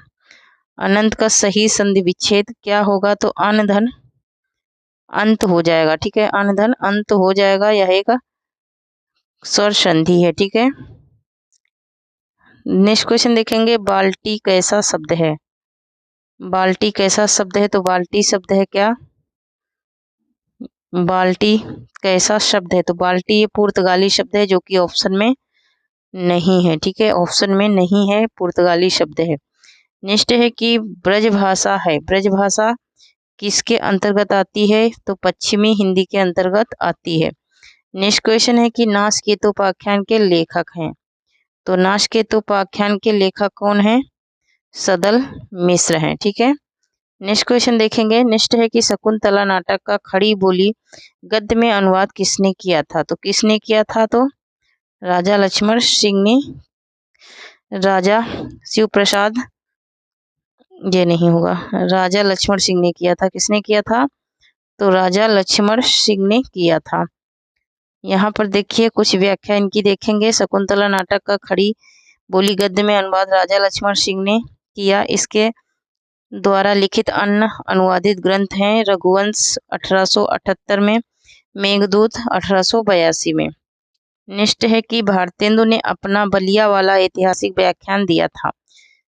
अनंत का सही संधि विच्छेद क्या होगा, तो अन धन अंत हो जाएगा। ठीक है, अन धन अंत हो जाएगा, यह एक स्वर संधि है। ठीक है, नेक्स्ट क्वेश्चन देखेंगे, बाल्टी कैसा शब्द है? बाल्टी कैसा शब्द है? तो बाल्टी शब्द है क्या? बाल्टी कैसा शब्द है? तो बाल्टी ये पुर्तगाली शब्द है जो कि ऑप्शन में नहीं है। ठीक है, ऑप्शन में नहीं है, पुर्तगाली शब्द है। नेक्स्ट है कि ब्रजभाषा है, ब्रजभाषा किसके अंतर्गत आती है? तो पश्चिमी हिंदी के अंतर्गत आती है। नेक्स्ट क्वेश्चन है कि नासकेतु उपाख्यान के लेखक हैं। तो नासकेतु उपाख्यान के लेखक कौन है? सदल मिश्र हैं। ठीक है, नेक्स्ट क्वेश्चन देखेंगे। नेक्स्ट है कि शकुंतला नाटक का खड़ी बोली गद्य में अनुवाद किसने किया था? तो किसने किया था? तो राजा लक्ष्मण सिंह ने, राजा शिव प्रसाद, ये नहीं होगा, राजा लक्ष्मण सिंह ने किया था। किसने किया था? तो राजा लक्ष्मण सिंह ने किया था। यहाँ पर देखिए कुछ व्याख्या इनकी देखेंगे। शकुंतला नाटक का खड़ी बोली गद्य में अनुवाद राजा लक्ष्मण सिंह ने किया। इसके द्वारा लिखित अन्य अनुवादित ग्रंथ हैं रघुवंश 1878 में, मेघदूत 1882 में। नेक्स्ट है कि भारतेंदु ने अपना बलिया वाला ऐतिहासिक व्याख्यान दिया था।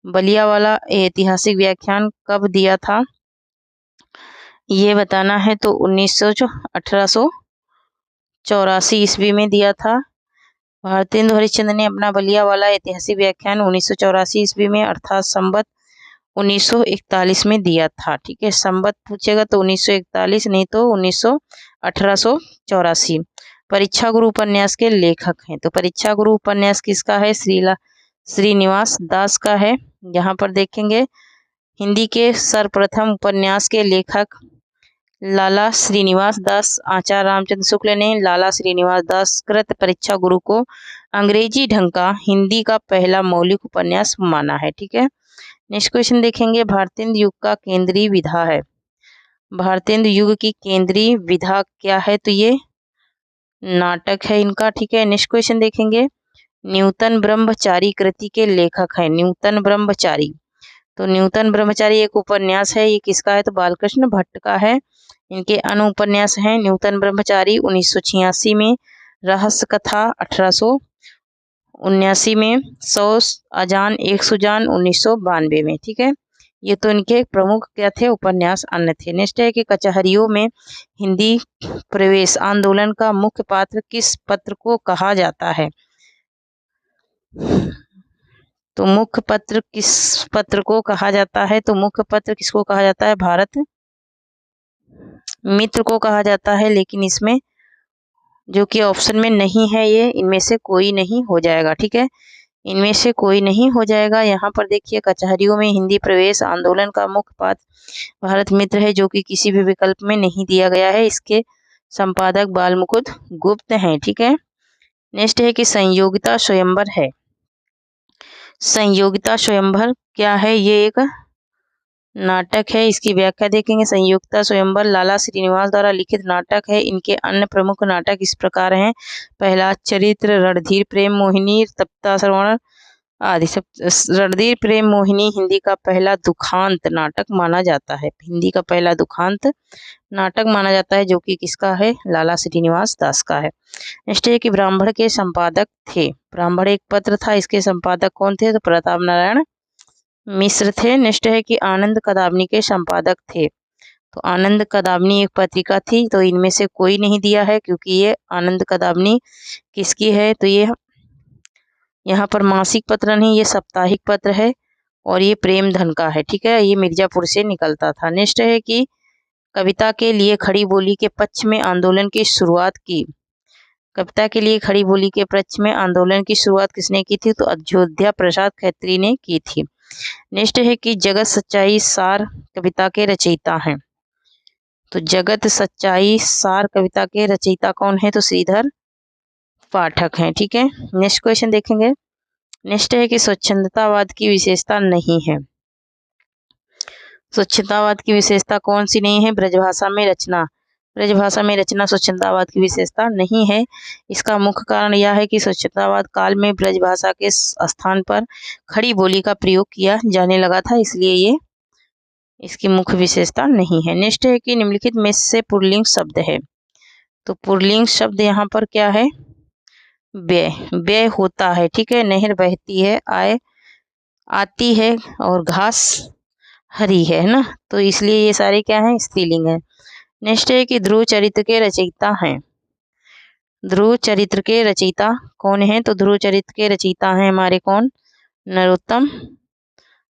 बलिया वाला ऐतिहासिक व्याख्यान कब दिया था ये बताना है। तो 1884 ईस्वी में दिया था। भारतेंदु हरिश्चंद्र ने अपना बलिया वाला ऐतिहासिक व्याख्यान 1984 ईस्वी में अर्थात संवत 1941 में दिया था। ठीक है, संवत पूछेगा तो 1941, नहीं तो 1884। परीक्षा गुरु उपन्यास के लेखक हैं। तो परीक्षा गुरु उपन्यास किसका है? श्रीनिवास दास का है। यहाँ पर देखेंगे हिंदी के सर्वप्रथम उपन्यास के लेखक लाला श्रीनिवास दास। आचार्य रामचंद्र शुक्ल ने लाला श्रीनिवास दास कृत परीक्षा गुरु को अंग्रेजी ढंग का हिंदी का पहला मौलिक उपन्यास माना है। ठीक है, नेक्स्ट क्वेश्चन देखेंगे। भारतेंदु युग का केंद्रीय विधा है। भारतेंदु युग की केंद्रीय विधा क्या है? तो ये नाटक है इनका। ठीक है, नेक्स्ट क्वेश्चन देखेंगे। न्यूतन ब्रह्मचारी कृति के लेखक है। न्यूतन ब्रह्मचारी, तो न्यूतन ब्रह्मचारी एक उपन्यास है। ये किसका है? तो बालकृष्ण भट्ट का है। इनके अन्य उपन्यास हैं न्यूतन ब्रह्मचारी 1986 में, रहस्य कथा 1879 में, 100 अजान 1 सुजान 1992 में। ठीक है, ये तो इनके प्रमुख क्या थे? उपन्यास अन्य थे। नेक्स्ट है कि कचहरियों में हिंदी प्रवेश आंदोलन का मुख्य पात्र किस पत्र को कहा जाता है? तो मुख्य पत्र किस पत्र को कहा जाता है? तो मुख्य पत्र किसको कहा जाता है? भारत मित्र को कहा जाता है। लेकिन इसमें जो कि ऑप्शन में नहीं है, ये इनमें से कोई नहीं हो जाएगा। ठीक है, इनमें से कोई नहीं हो जाएगा। यहाँ पर देखिए कचहरियों में हिंदी प्रवेश आंदोलन का मुख्य पात्र भारत मित्र है, जो कि किसी भी विकल्प में नहीं दिया गया है। इसके संपादक बालमुकुंद गुप्त हैं। ठीक है, नेक्स्ट है कि संयोगिता स्वयंवर है। संयोगिता स्वयंवर क्या है? ये एक नाटक है। इसकी व्याख्या देखेंगे। संयुक्ता स्वयंवर लाला श्रीनिवास द्वारा लिखित नाटक है। इनके अन्य प्रमुख नाटक इस प्रकार हैं। पहला चरित्र रणधीर प्रेम मोहिनी, तप्ता श्रवण आदि। रणधीर प्रेम मोहिनी हिंदी का पहला दुखांत नाटक माना जाता है। हिंदी का पहला दुखांत नाटक माना जाता है, जो कि किसका है? लाला श्रीनिवास दास का है। नेक्स्ट है कि ब्राह्मण के संपादक थे। ब्राह्मण एक पत्र था, इसके संपादक कौन थे? तो प्रताप नारायण मिश्र थे। नेक्स्ट है कि आनंद कदामनी के संपादक थे। तो आनंद कदामनी एक पत्रिका थी। तो इनमें से कोई नहीं दिया है, क्योंकि ये आनंद कदामनी किसकी है? तो ये यहाँ पर मासिक पत्र नहीं, ये साप्ताहिक पत्र है और ये प्रेमधन का है। ठीक है, ये मिर्जापुर से निकलता था। नेक्स्ट है कि कविता के लिए खड़ी बोली के पक्ष में आंदोलन की शुरुआत की। कविता के लिए खड़ी बोली के पक्ष में आंदोलन की शुरुआत किसने की थी? तो अयोध्या प्रसाद खत्री ने की थी। नेक्स्ट है कि जगत सच्चाई सार कविता के रचयिता हैं। तो जगत सच्चाई सार कविता के रचयिता कौन है? तो श्रीधर पाठक हैं। ठीक है, नेक्स्ट क्वेश्चन देखेंगे। नेक्स्ट है कि स्वच्छंदतावाद की विशेषता नहीं है। स्वच्छंदतावाद की विशेषता कौन सी नहीं है? ब्रजभाषा में रचना। ब्रजभाषा में रचना स्वच्छंदतावाद की विशेषता नहीं है। इसका मुख्य कारण यह है कि स्वच्छंदतावाद काल में ब्रजभाषा के स्थान पर खड़ी बोली का प्रयोग किया जाने लगा था, इसलिए ये इसकी मुख्य विशेषता नहीं है। नेक्स्ट है कि निम्नलिखित में से पुल्लिंग शब्द है। तो पुल्लिंग शब्द यहाँ पर क्या है? व्यय, व्यय होता है, ठीक है। नहर बहती है, आय आती है, और घास हरी है ना, तो इसलिए ये सारे क्या हैं, स्त्रीलिंग है। नेक्स्ट है कि ध्रुव चरित्र के रचयिता हैं। ध्रुव चरित्र के रचयिता कौन है? तो ध्रुव चरित्र के रचयिता हैं हमारे कौन? नरोत्तम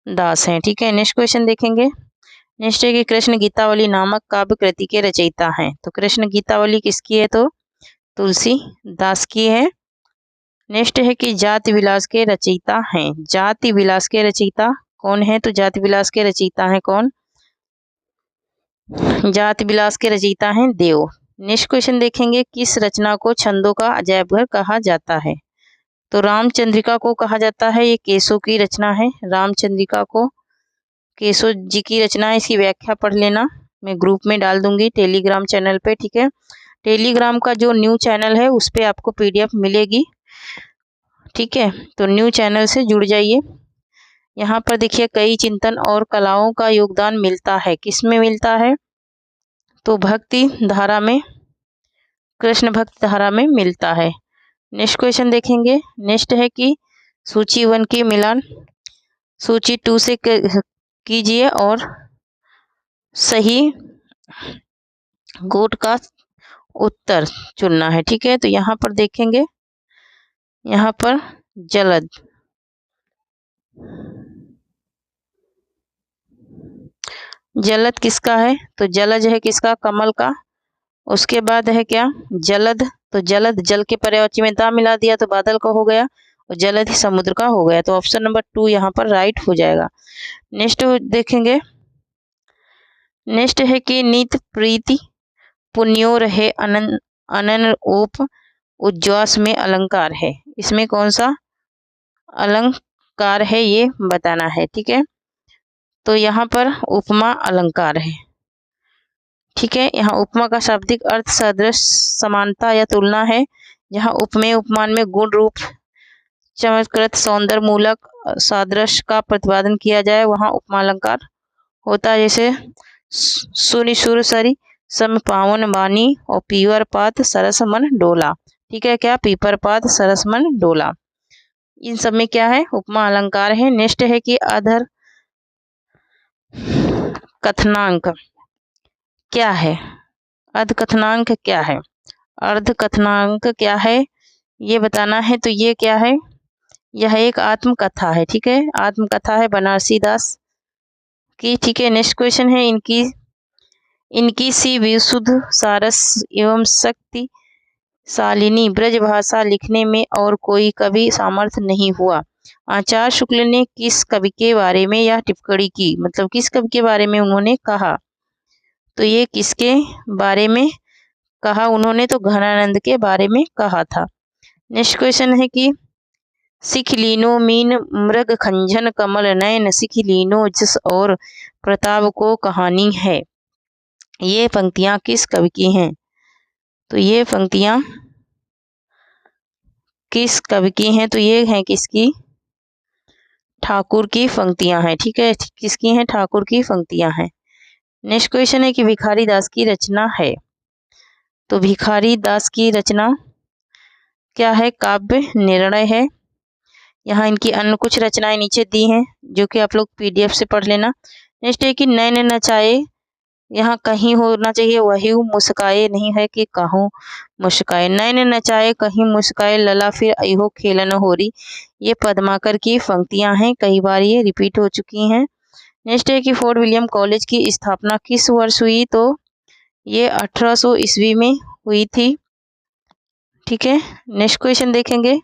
दास हैं, ठीक है। नेक्स्ट क्वेश्चन देखेंगे। नेक्स्ट है कि कृष्ण गीतावली नामक काव्य कृति के रचयिता हैं। तो कृष्ण गीतावली किसकी है? तो तुलसी दास की है। नेक्स्ट है कि जाति विलास के रचयिता हैं। जाति विलास के रचयिता कौन है? तो जाति विलास के रचयिता हैं कौन? जाति विलास के रचयिता हैं देव। नेक्स्ट क्वेश्चन देखेंगे, किस रचना को छंदों का अजायब घर कहा जाता है? तो रामचंद्रिका को कहा जाता है, ये केसो की रचना है। रामचंद्रिका को केसो जी की रचना है। इसकी व्याख्या पढ़ लेना, मैं ग्रुप में डाल दूंगी टेलीग्राम चैनल पे, ठीक है। टेलीग्राम का जो न्यू चैनल है उस पर आपको PDF मिलेगी, ठीक है। तो न्यू चैनल से जुड़ जाइए। यहाँ पर देखिए कई चिंतन और कलाओं का योगदान मिलता है। किस में मिलता है? तो भक्ति धारा में, कृष्ण भक्ति धारा में मिलता है। नेक्स्ट क्वेश्चन देखेंगे। नेक्स्ट है कि सूची 1 की मिलान सूची 2 से कीजिए और सही गोट का उत्तर चुनना है, ठीक है। तो यहाँ पर देखेंगे, यहाँ पर जलद, जलद किसका है? तो जलज है किसका? कमल का। उसके बाद है क्या? जलद। तो जलद जल के पर्यायवाची में दा मिला दिया तो बादल का हो गया, और जलद ही समुद्र का हो गया। तो ऑप्शन नंबर 2 यहाँ पर राइट हो जाएगा। नेक्स्ट देखेंगे। नेक्स्ट है कि नित प्रीति पुण्यो रहे अनन ओप उज्ज्वास में अलंकार है। इसमें कौन सा अलंकार है ये बताना है, ठीक है। तो यहाँ पर उपमा अलंकार है, ठीक है। यहाँ उपमा का शाब्दिक अर्थ सदृश, समानता या तुलना है। जहाँ उपमेय उपमान में गुण रूप चमत्कृत सौंदर्य मूलक सादृश्य का प्रतिपादन किया जाए, वहाँ उपमा अलंकार होता है। जैसे सुनि सुर सरी सम पावन बानी और पीवर पात सरस मन डोला, ठीक है। क्या? पीपर पात सरस मन डोला, इन सब में क्या है? उपमा अलंकार है। नेक्स्ट है कि अधर कथनांक क्या है? अर्ध कथनांक क्या है? अर्ध कथनांक क्या है ये बताना है। तो ये क्या है? यह एक आत्मकथा है, ठीक है। आत्मकथा है बनारसी दास की, ठीक है। नेक्स्ट क्वेश्चन है, इनकी सी विशुद्ध सारस एवं शक्ति शालिनी ब्रज भाषा लिखने में और कोई कवि सामर्थ्य नहीं हुआ। आचार्य शुक्ल ने किस कवि के बारे में यह टिप्पणी की? मतलब किस कवि के बारे में उन्होंने कहा? तो ये किसके बारे में कहा उन्होंने? तो घनानंद के बारे में कहा था। नेक्स्ट क्वेश्चन है कि सिख लीनो मीन मृग खंजन कमल नयन सिख लीनो जस और प्रताप को कहानी है। ये पंक्तियां किस कवि की हैं? तो ये पंक्तियां किस कवि की हैं? तो ये हैं किसकी? ठाकुर की पंक्तियां हैं, ठीक है। किसकी हैं? ठाकुर की पंक्तियां हैं। नेक्स्ट क्वेश्चन है कि भिखारी दास की रचना है। तो भिखारी दास की रचना क्या है? काव्य निर्णय है। यहाँ इनकी अन्य कुछ रचनाएं नीचे दी हैं जो कि आप लोग PDF से पढ़ लेना। नेक्स्ट है कि नैन नचाए, यहाँ कहीं होना चाहिए वही मुस्काए, नहीं है कि कहूँ मुस्काए। नैन नचाए कहीं मुस्काए लला फिर अहो खेलन होरी, ये पद्माकर की पंक्तियां हैं, कई बार ये रिपीट हो चुकी हैं। नेक्स्ट है कि फोर्ट विलियम कॉलेज की स्थापना किस वर्ष हुई? तो ये 1800 ईस्वी में हुई थी, ठीक है। नेक्स्ट क्वेश्चन देखेंगे।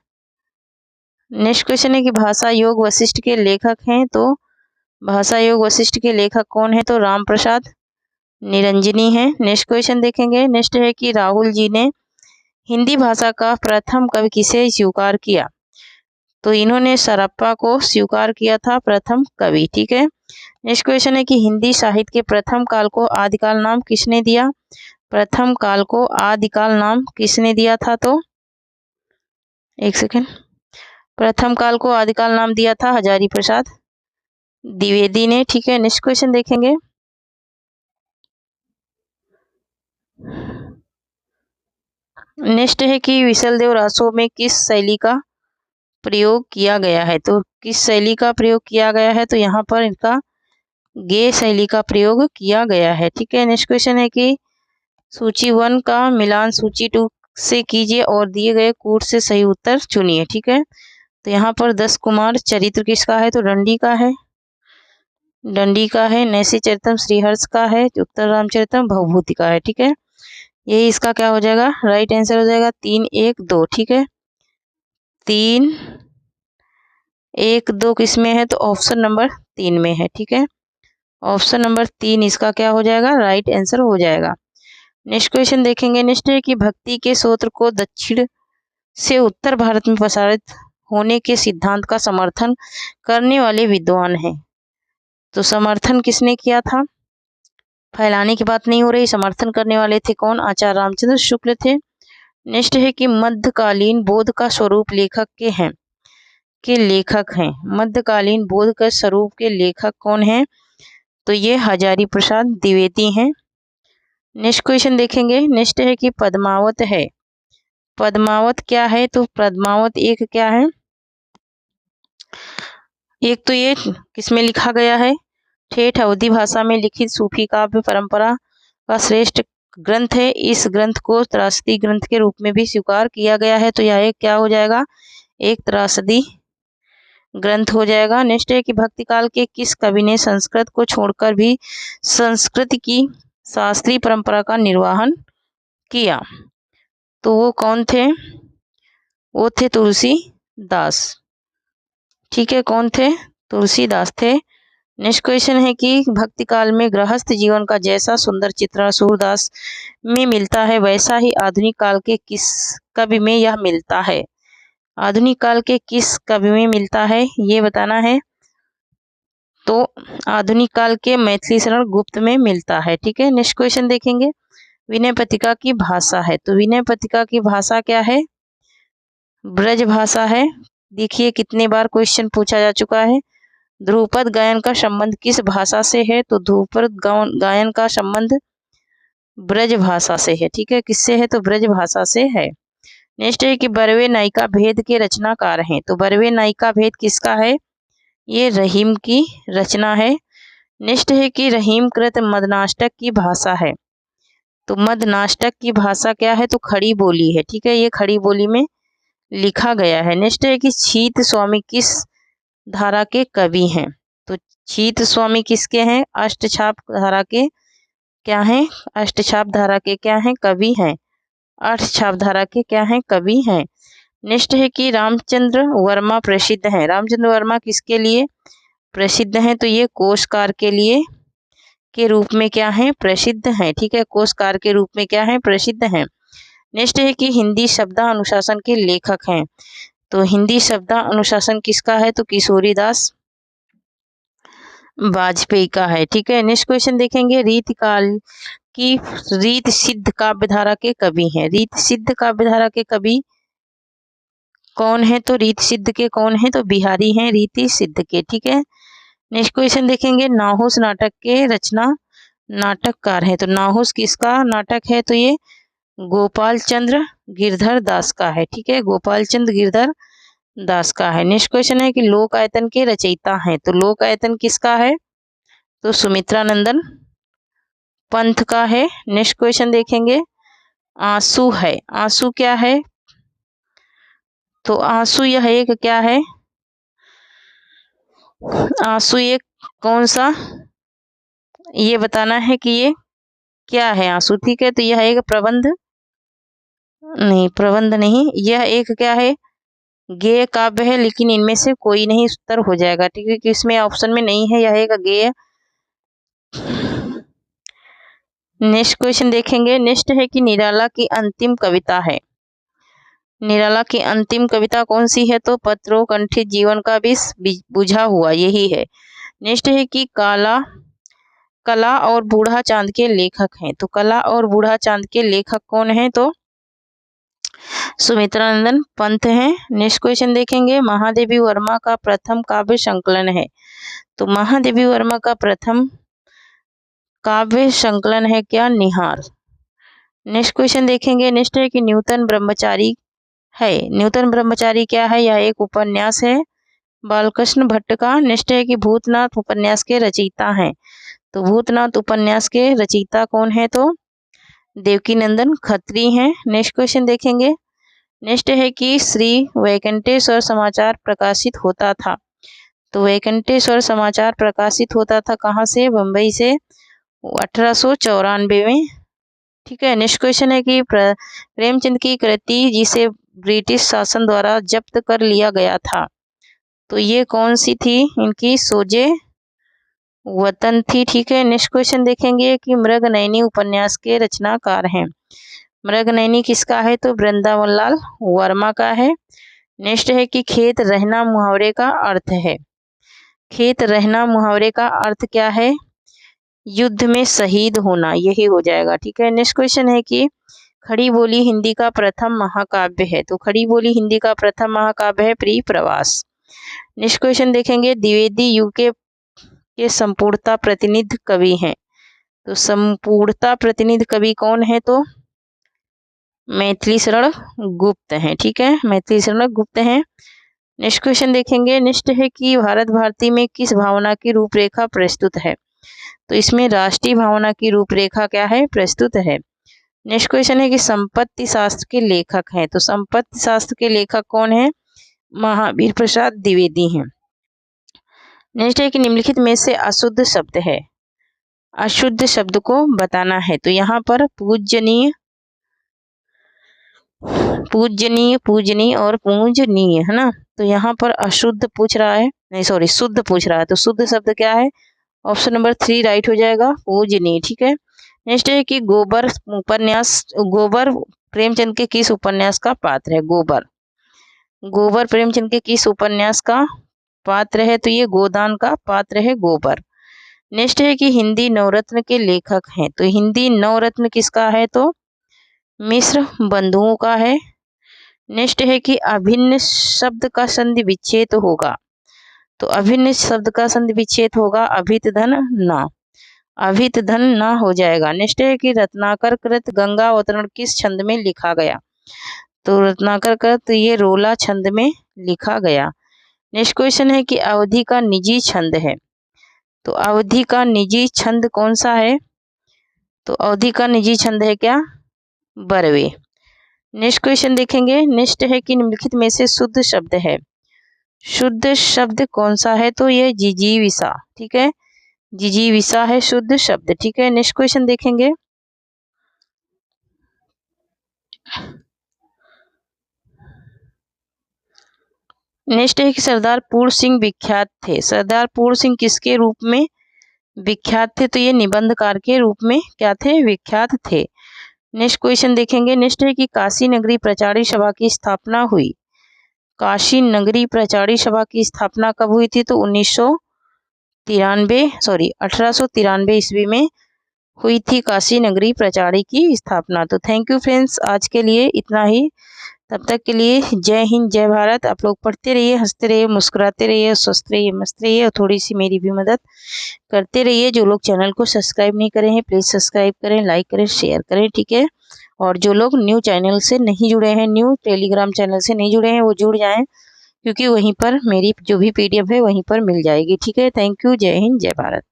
नेक्स्ट क्वेश्चन है कि भाषा योग वशिष्ठ के लेखक हैं। तो भाषा योग वशिष्ठ के लेखक कौन है? तो राम प्रसाद निरंजनी है। नेक्स्ट क्वेश्चन देखेंगे। नेक्स्ट है कि राहुल जी ने हिंदी भाषा का प्रथम कवि किसे स्वीकार किया? तो इन्होंने सरप्पा को स्वीकार किया था प्रथम कवि, ठीक है। नेक्स्ट क्वेश्चन है कि हिंदी साहित्य के प्रथम काल को आदिकाल नाम किसने दिया? प्रथम काल को आदिकाल नाम किसने दिया था? तो एक सेकेंड, प्रथम काल को आदिकाल नाम दिया था हजारी प्रसाद द्विवेदी ने, ठीक है। नेक्स्ट क्वेश्चन देखेंगे। नेक्स्ट है कि विशलदेव रासो में किस शैली का प्रयोग किया गया है। तो किस शैली का प्रयोग किया गया है, तो यहाँ पर इनका गे शैली का प्रयोग किया गया है। ठीक है। नेक्स्ट क्वेश्चन है कि सूची 1 का मिलान सूची 2 से कीजिए और दिए गए कूट से सही उत्तर चुनिए। ठीक है। तो यहाँ पर 10 कुमार चरित्र किसका है, तो दंडी का है, दंडी का है। नैसी चरितम श्रीहर्ष का है। उत्तर रामचरितम भवभूति का है। ठीक है। यही इसका क्या हो जाएगा, राइट आंसर हो जाएगा 3, 1, 2। ठीक है। 3, 1, 2 किस में है, तो ऑप्शन नंबर 3 में है। ठीक है। ऑप्शन नंबर 3 इसका क्या हो जाएगा, राइट आंसर हो जाएगा। नेक्स्ट क्वेश्चन देखेंगे। नेक्स्ट है कि भक्ति के सूत्र को दक्षिण से उत्तर भारत में प्रसारित होने के सिद्धांत का समर्थन करने वाले विद्वान हैं। तो समर्थन किसने किया था, फैलाने की बात नहीं हो रही, समर्थन करने वाले थे कौन, आचार्य रामचंद्र शुक्ल थे। नेक्स्ट है कि मध्यकालीन बौद्ध का स्वरूप लेखक हैं, मध्यकालीन बौद्ध का स्वरूप के लेखक कौन हैं, तो ये हजारी प्रसाद द्विवेदी हैं। नेक्स्ट क्वेश्चन देखेंगे। नेक्स्ट है कि पद्मावत है, पद्मावत क्या है, तो पद्मावत एक क्या है, एक तो ये किसमें लिखा गया है, ठेठ अवधी भाषा में लिखित सूफी काव्य परंपरा का श्रेष्ठ ग्रंथ है। इस ग्रंथ को त्रासदी ग्रंथ के रूप में भी स्वीकार किया गया है। तो यह एक क्या हो जाएगा, एक त्रासदी ग्रंथ हो जाएगा। नेक्स्ट है कि भक्ति काल के किस कवि ने संस्कृत को छोड़कर भी संस्कृत की शास्त्रीय परंपरा का निर्वहन किया, तो वो कौन थे, वो थे तुलसीदास। ठीक है, कौन थे, तुलसीदास थे। नेक्स्ट क्वेश्चन है कि भक्ति काल में गृहस्थ जीवन का जैसा सुंदर चित्रण सूरदास में मिलता है, वैसा ही आधुनिक काल के किस कवि में यह मिलता है, आधुनिक काल के किस कवि में मिलता है, ये बताना है। तो आधुनिक काल के मैथिली शरण गुप्त में मिलता है। ठीक है। नेक्स्ट क्वेश्चन देखेंगे। विनय पत्रिका की भाषा है, तो विनय पत्रिका की भाषा क्या है, ब्रज भाषा है। देखिए कितने बार क्वेश्चन पूछा जा चुका है। ध्रुपद गायन का संबंध किस भाषा से है, तो ध्रुपद गायन का संबंध ब्रज भाषा से है। ठीक है, किससे है, तो ब्रज भाषा से है। नेक्स्ट है कि बरवे नायिका भेद के रचनाकार हैं, तो बरवे नायिका भेद किसका है, ये रहीम की रचना है। नेक्स्ट है कि रहीम कृत मदनाष्टक की भाषा है, तो मदनाष्टक की भाषा क्या है, तो खड़ी बोली है। ठीक है, ये खड़ी बोली में लिखा गया है। नेक्स्ट है कि छीत स्वामी किस धारा के कवि हैं, तो छीत स्वामी किसके हैं, अष्टछाप धारा के क्या हैं, अष्टछाप धारा के क्या हैं, कवि हैं, अष्टछाप धारा के क्या हैं, कवि हैं। नेक्स्ट है कि रामचंद्र वर्मा प्रसिद्ध हैं, रामचंद्र वर्मा किसके लिए प्रसिद्ध हैं, तो ये कोशकार के लिए के रूप में क्या है, प्रसिद्ध हैं। ठीक है, कोशकार के रूप में क्या है, प्रसिद्ध हैं। नेक्स्ट है कि हिंदी शब्दानुशासन के लेखक हैं, तो हिंदी शब्दानुशासन किसका है, तो किशोरीदास वाजपेयी का है। ठीक है। नेक्स्ट क्वेश्चन देखेंगे। रीतिकाल की रीत सिद्ध काव्यधारा के कवि हैं, रीत सिद्ध काव्यधारा के कवि कौन है, तो रीत सिद्ध के कौन है, तो बिहारी हैं रीति सिद्ध के। ठीक है। नेक्स्ट क्वेश्चन देखेंगे। नाहुस नाटक के रचना नाटककार है, तो नाहुस किसका नाटक है, तो ये गोपाल चंद्र गिरधर दास का है। ठीक है, गोपाल चंद्र गिरधर दास का है। नेक्स्ट क्वेश्चन है कि लोकायतन के रचयिता हैं, तो लोकायतन किसका है, तो सुमित्रा नंदन पंथ का है। नेक्स्ट क्वेश्चन देखेंगे। आंसू है, आंसू क्या है, तो आंसू यह एक क्या है, आंसू एक कौन सा, ये बताना है कि ये क्या है आंसू। ठीक है, तो यह एक प्रबंध नहीं, प्रबंध नहीं, यह एक क्या है, गेय काव्य है, लेकिन इनमें से कोई नहीं उत्तर हो जाएगा। ठीक है, कि इसमें ऑप्शन में नहीं है, यह एक गेय। नेक्स्ट क्वेश्चन देखेंगे। नेक्स्ट है कि निराला की अंतिम कविता है, निराला की अंतिम कविता कौन सी है, तो पत्रों कंठित जीवन का विष बुझा हुआ, यही है। नेक्स्ट है कि कला और बूढ़ा चांद के लेखक हैं, तो कला और बूढ़ा चांद के लेखक कौन है, तो सुमित्रा नंदन पंत हैं। नेक्स्ट क्वेश्चन देखेंगे। महादेवी वर्मा का प्रथम काव्य संकलन है, तो महादेवी वर्मा का प्रथम काव्य संकलन है क्या, निहार। नेक्स्ट क्वेश्चन देखेंगे। नेक्स्ट है कि न्यूटन ब्रह्मचारी है। न्यूटन ब्रह्मचारी क्या है? यह एक उपन्यास है बालकृष्ण भट्ट का। नेक्स्ट है कि भूतनाथ उपन्यास के रचयिता हैं। तो भूतनाथ उपन्यास के रचयिता कौन है? तो देवकीनंदन खत्री हैं। नेक्स्ट क्वेश्चन देखेंगे। नेक्स्ट है कि श्री वैकुंठेश्वर समाचार प्रकाशित होता था। तो वैकुंठेश्वर समाचार प्रकाशित होता था कहाँ से? बम्बई से 1894 में। ठीक है। नेक्स्ट क्वेश्चन है कि प्रेमचंद की कृति जिसे ब्रिटिश शासन द्वारा जब्त कर लिया गया था, तो ये कौन सी थी? इनकी सोजे वतन थी। ठीक है। नेक्स्ट क्वेश्चन देखेंगे कि मृगनयनी उपन्यास के रचनाकार हैं। मृगनयनी किसका है? तो वृंदावन लाल वर्मा का है। नेक्स्ट है कि खेत रहना मुहावरे का अर्थ है। खेत रहना मुहावरे का अर्थ क्या है? युद्ध में शहीद होना, यही हो जाएगा। ठीक है। नेक्स्ट क्वेश्चन है कि खड़ी बोली हिंदी का प्रथम महाकाव्य है। तो खड़ी बोली हिंदी का प्रथम महाकाव्य है प्रिय प्रवास। नेक्स्ट क्वेश्चन देखेंगे। द्विवेदी युग के संपूर्णता प्रतिनिधि कवि हैं। तो संपूर्णता प्रतिनिधि कवि कौन है? तो मैथिली शरण गुप्त हैं। ठीक है। मैथिली शरण गुप्त हैं। नेक्स्ट क्वेश्चन देखेंगे। नेक्स्ट है कि भारत भारती में किस भावना की रूपरेखा प्रस्तुत है? तो इसमें राष्ट्रीय भावना की रूपरेखा क्या है? प्रस्तुत है। नेक्स्ट क्वेश्चन है कि संपत्ति शास्त्र के लेखक हैं। तो संपत्ति शास्त्र के लेखक कौन है? महावीर प्रसाद द्विवेदी हैं। नेक्स्ट है कि निम्नलिखित में से अशुद्ध शब्द है। अशुद्ध शब्द को बताना है। तो यहाँ पर पूजनीय, पूजनीय, पूजनीय और पूजनीय है ना। तो यहाँ पर अशुद्ध पूछ रहा है, नहीं सॉरी शुद्ध पूछ रहा है। तो शुद्ध शब्द क्या है? ऑप्शन नंबर 3 राइट हो जाएगा, पूजनीय। ठीक है। नेक्स्ट है कि गोबर उपन्यास, गोबर प्रेमचंद के किस उपन्यास का पात्र है? गोबर, गोबर प्रेमचंद के किस उपन्यास का पात्र है? तो ये गोदान का पात्र है गोबर। नेक्स्ट है कि हिंदी नवरत्न के लेखक हैं। तो हिंदी नवरत्न किसका है? तो मिश्र बंधुओं का है। नेक्स्ट है कि अभिन्न शब्द का संधि विच्छेद होगा। तो अभिन्न शब्द का संधि विच्छेद होगा अभित धन न, अभित धन न हो जाएगा। नेक्स्ट है कि रत्नाकर कृत गंगा अवतरण किस छंद में लिखा गया? तो रत्नाकर कृत ये रोला छंद में लिखा गया। नेक्स्ट क्वेश्चन है कि अवधि का निजी छंद है। तो अवधि का निजी छंद कौन सा है? तो अवधि का निजी छंद है क्या? बरवे। नेक्स्ट क्वेश्चन देखेंगे। नेक्स्ट है कि निम्नलिखित में से शुद्ध शब्द है। शुद्ध शब्द कौन सा है? तो ये जिजीविषा। ठीक है। जिजीविषा है शुद्ध शब्द। ठीक है। नेक्स्ट क्वेश्चन देखेंगे। नेक्स्ट है कि सरदार पूर्ण सिंह विख्यात थे। सरदार पूर्ण सिंह किसके रूप में विख्यात थे? तो ये निबंधकार के रूप में क्या थे? विख्यात थे। नेक्स्ट क्वेश्चन देखेंगे। नेक्स्ट है कि काशी नगरी प्रचारी सभा की स्थापना हुई। काशी नगरी प्रचारी सभा की स्थापना कब हुई थी? तो 1893 ईस्वी में हुई थी काशी नगरी प्रचारी की स्थापना। तो थैंक यू फ्रेंड्स, आज के लिए इतना ही। तब तक के लिए जय हिंद, जय भारत। आप लोग पढ़ते रहिए, हंसते रहिए, मुस्कुराते रहिए, स्वस्थ रहिए, मस्त रहिए और थोड़ी सी मेरी भी मदद करते रहिए। जो लोग चैनल को सब्सक्राइब नहीं करे हैं प्लीज़ सब्सक्राइब करें, लाइक करें, शेयर करें। ठीक है। और जो लोग न्यू चैनल से नहीं जुड़े हैं, न्यू टेलीग्राम चैनल से नहीं जुड़े हैं, वो जुड़ जाएं, क्योंकि वहीं पर मेरी जो भी PDF है वहीं पर मिल जाएगी। ठीक है। Thank you. जय हिंद, जय भारत।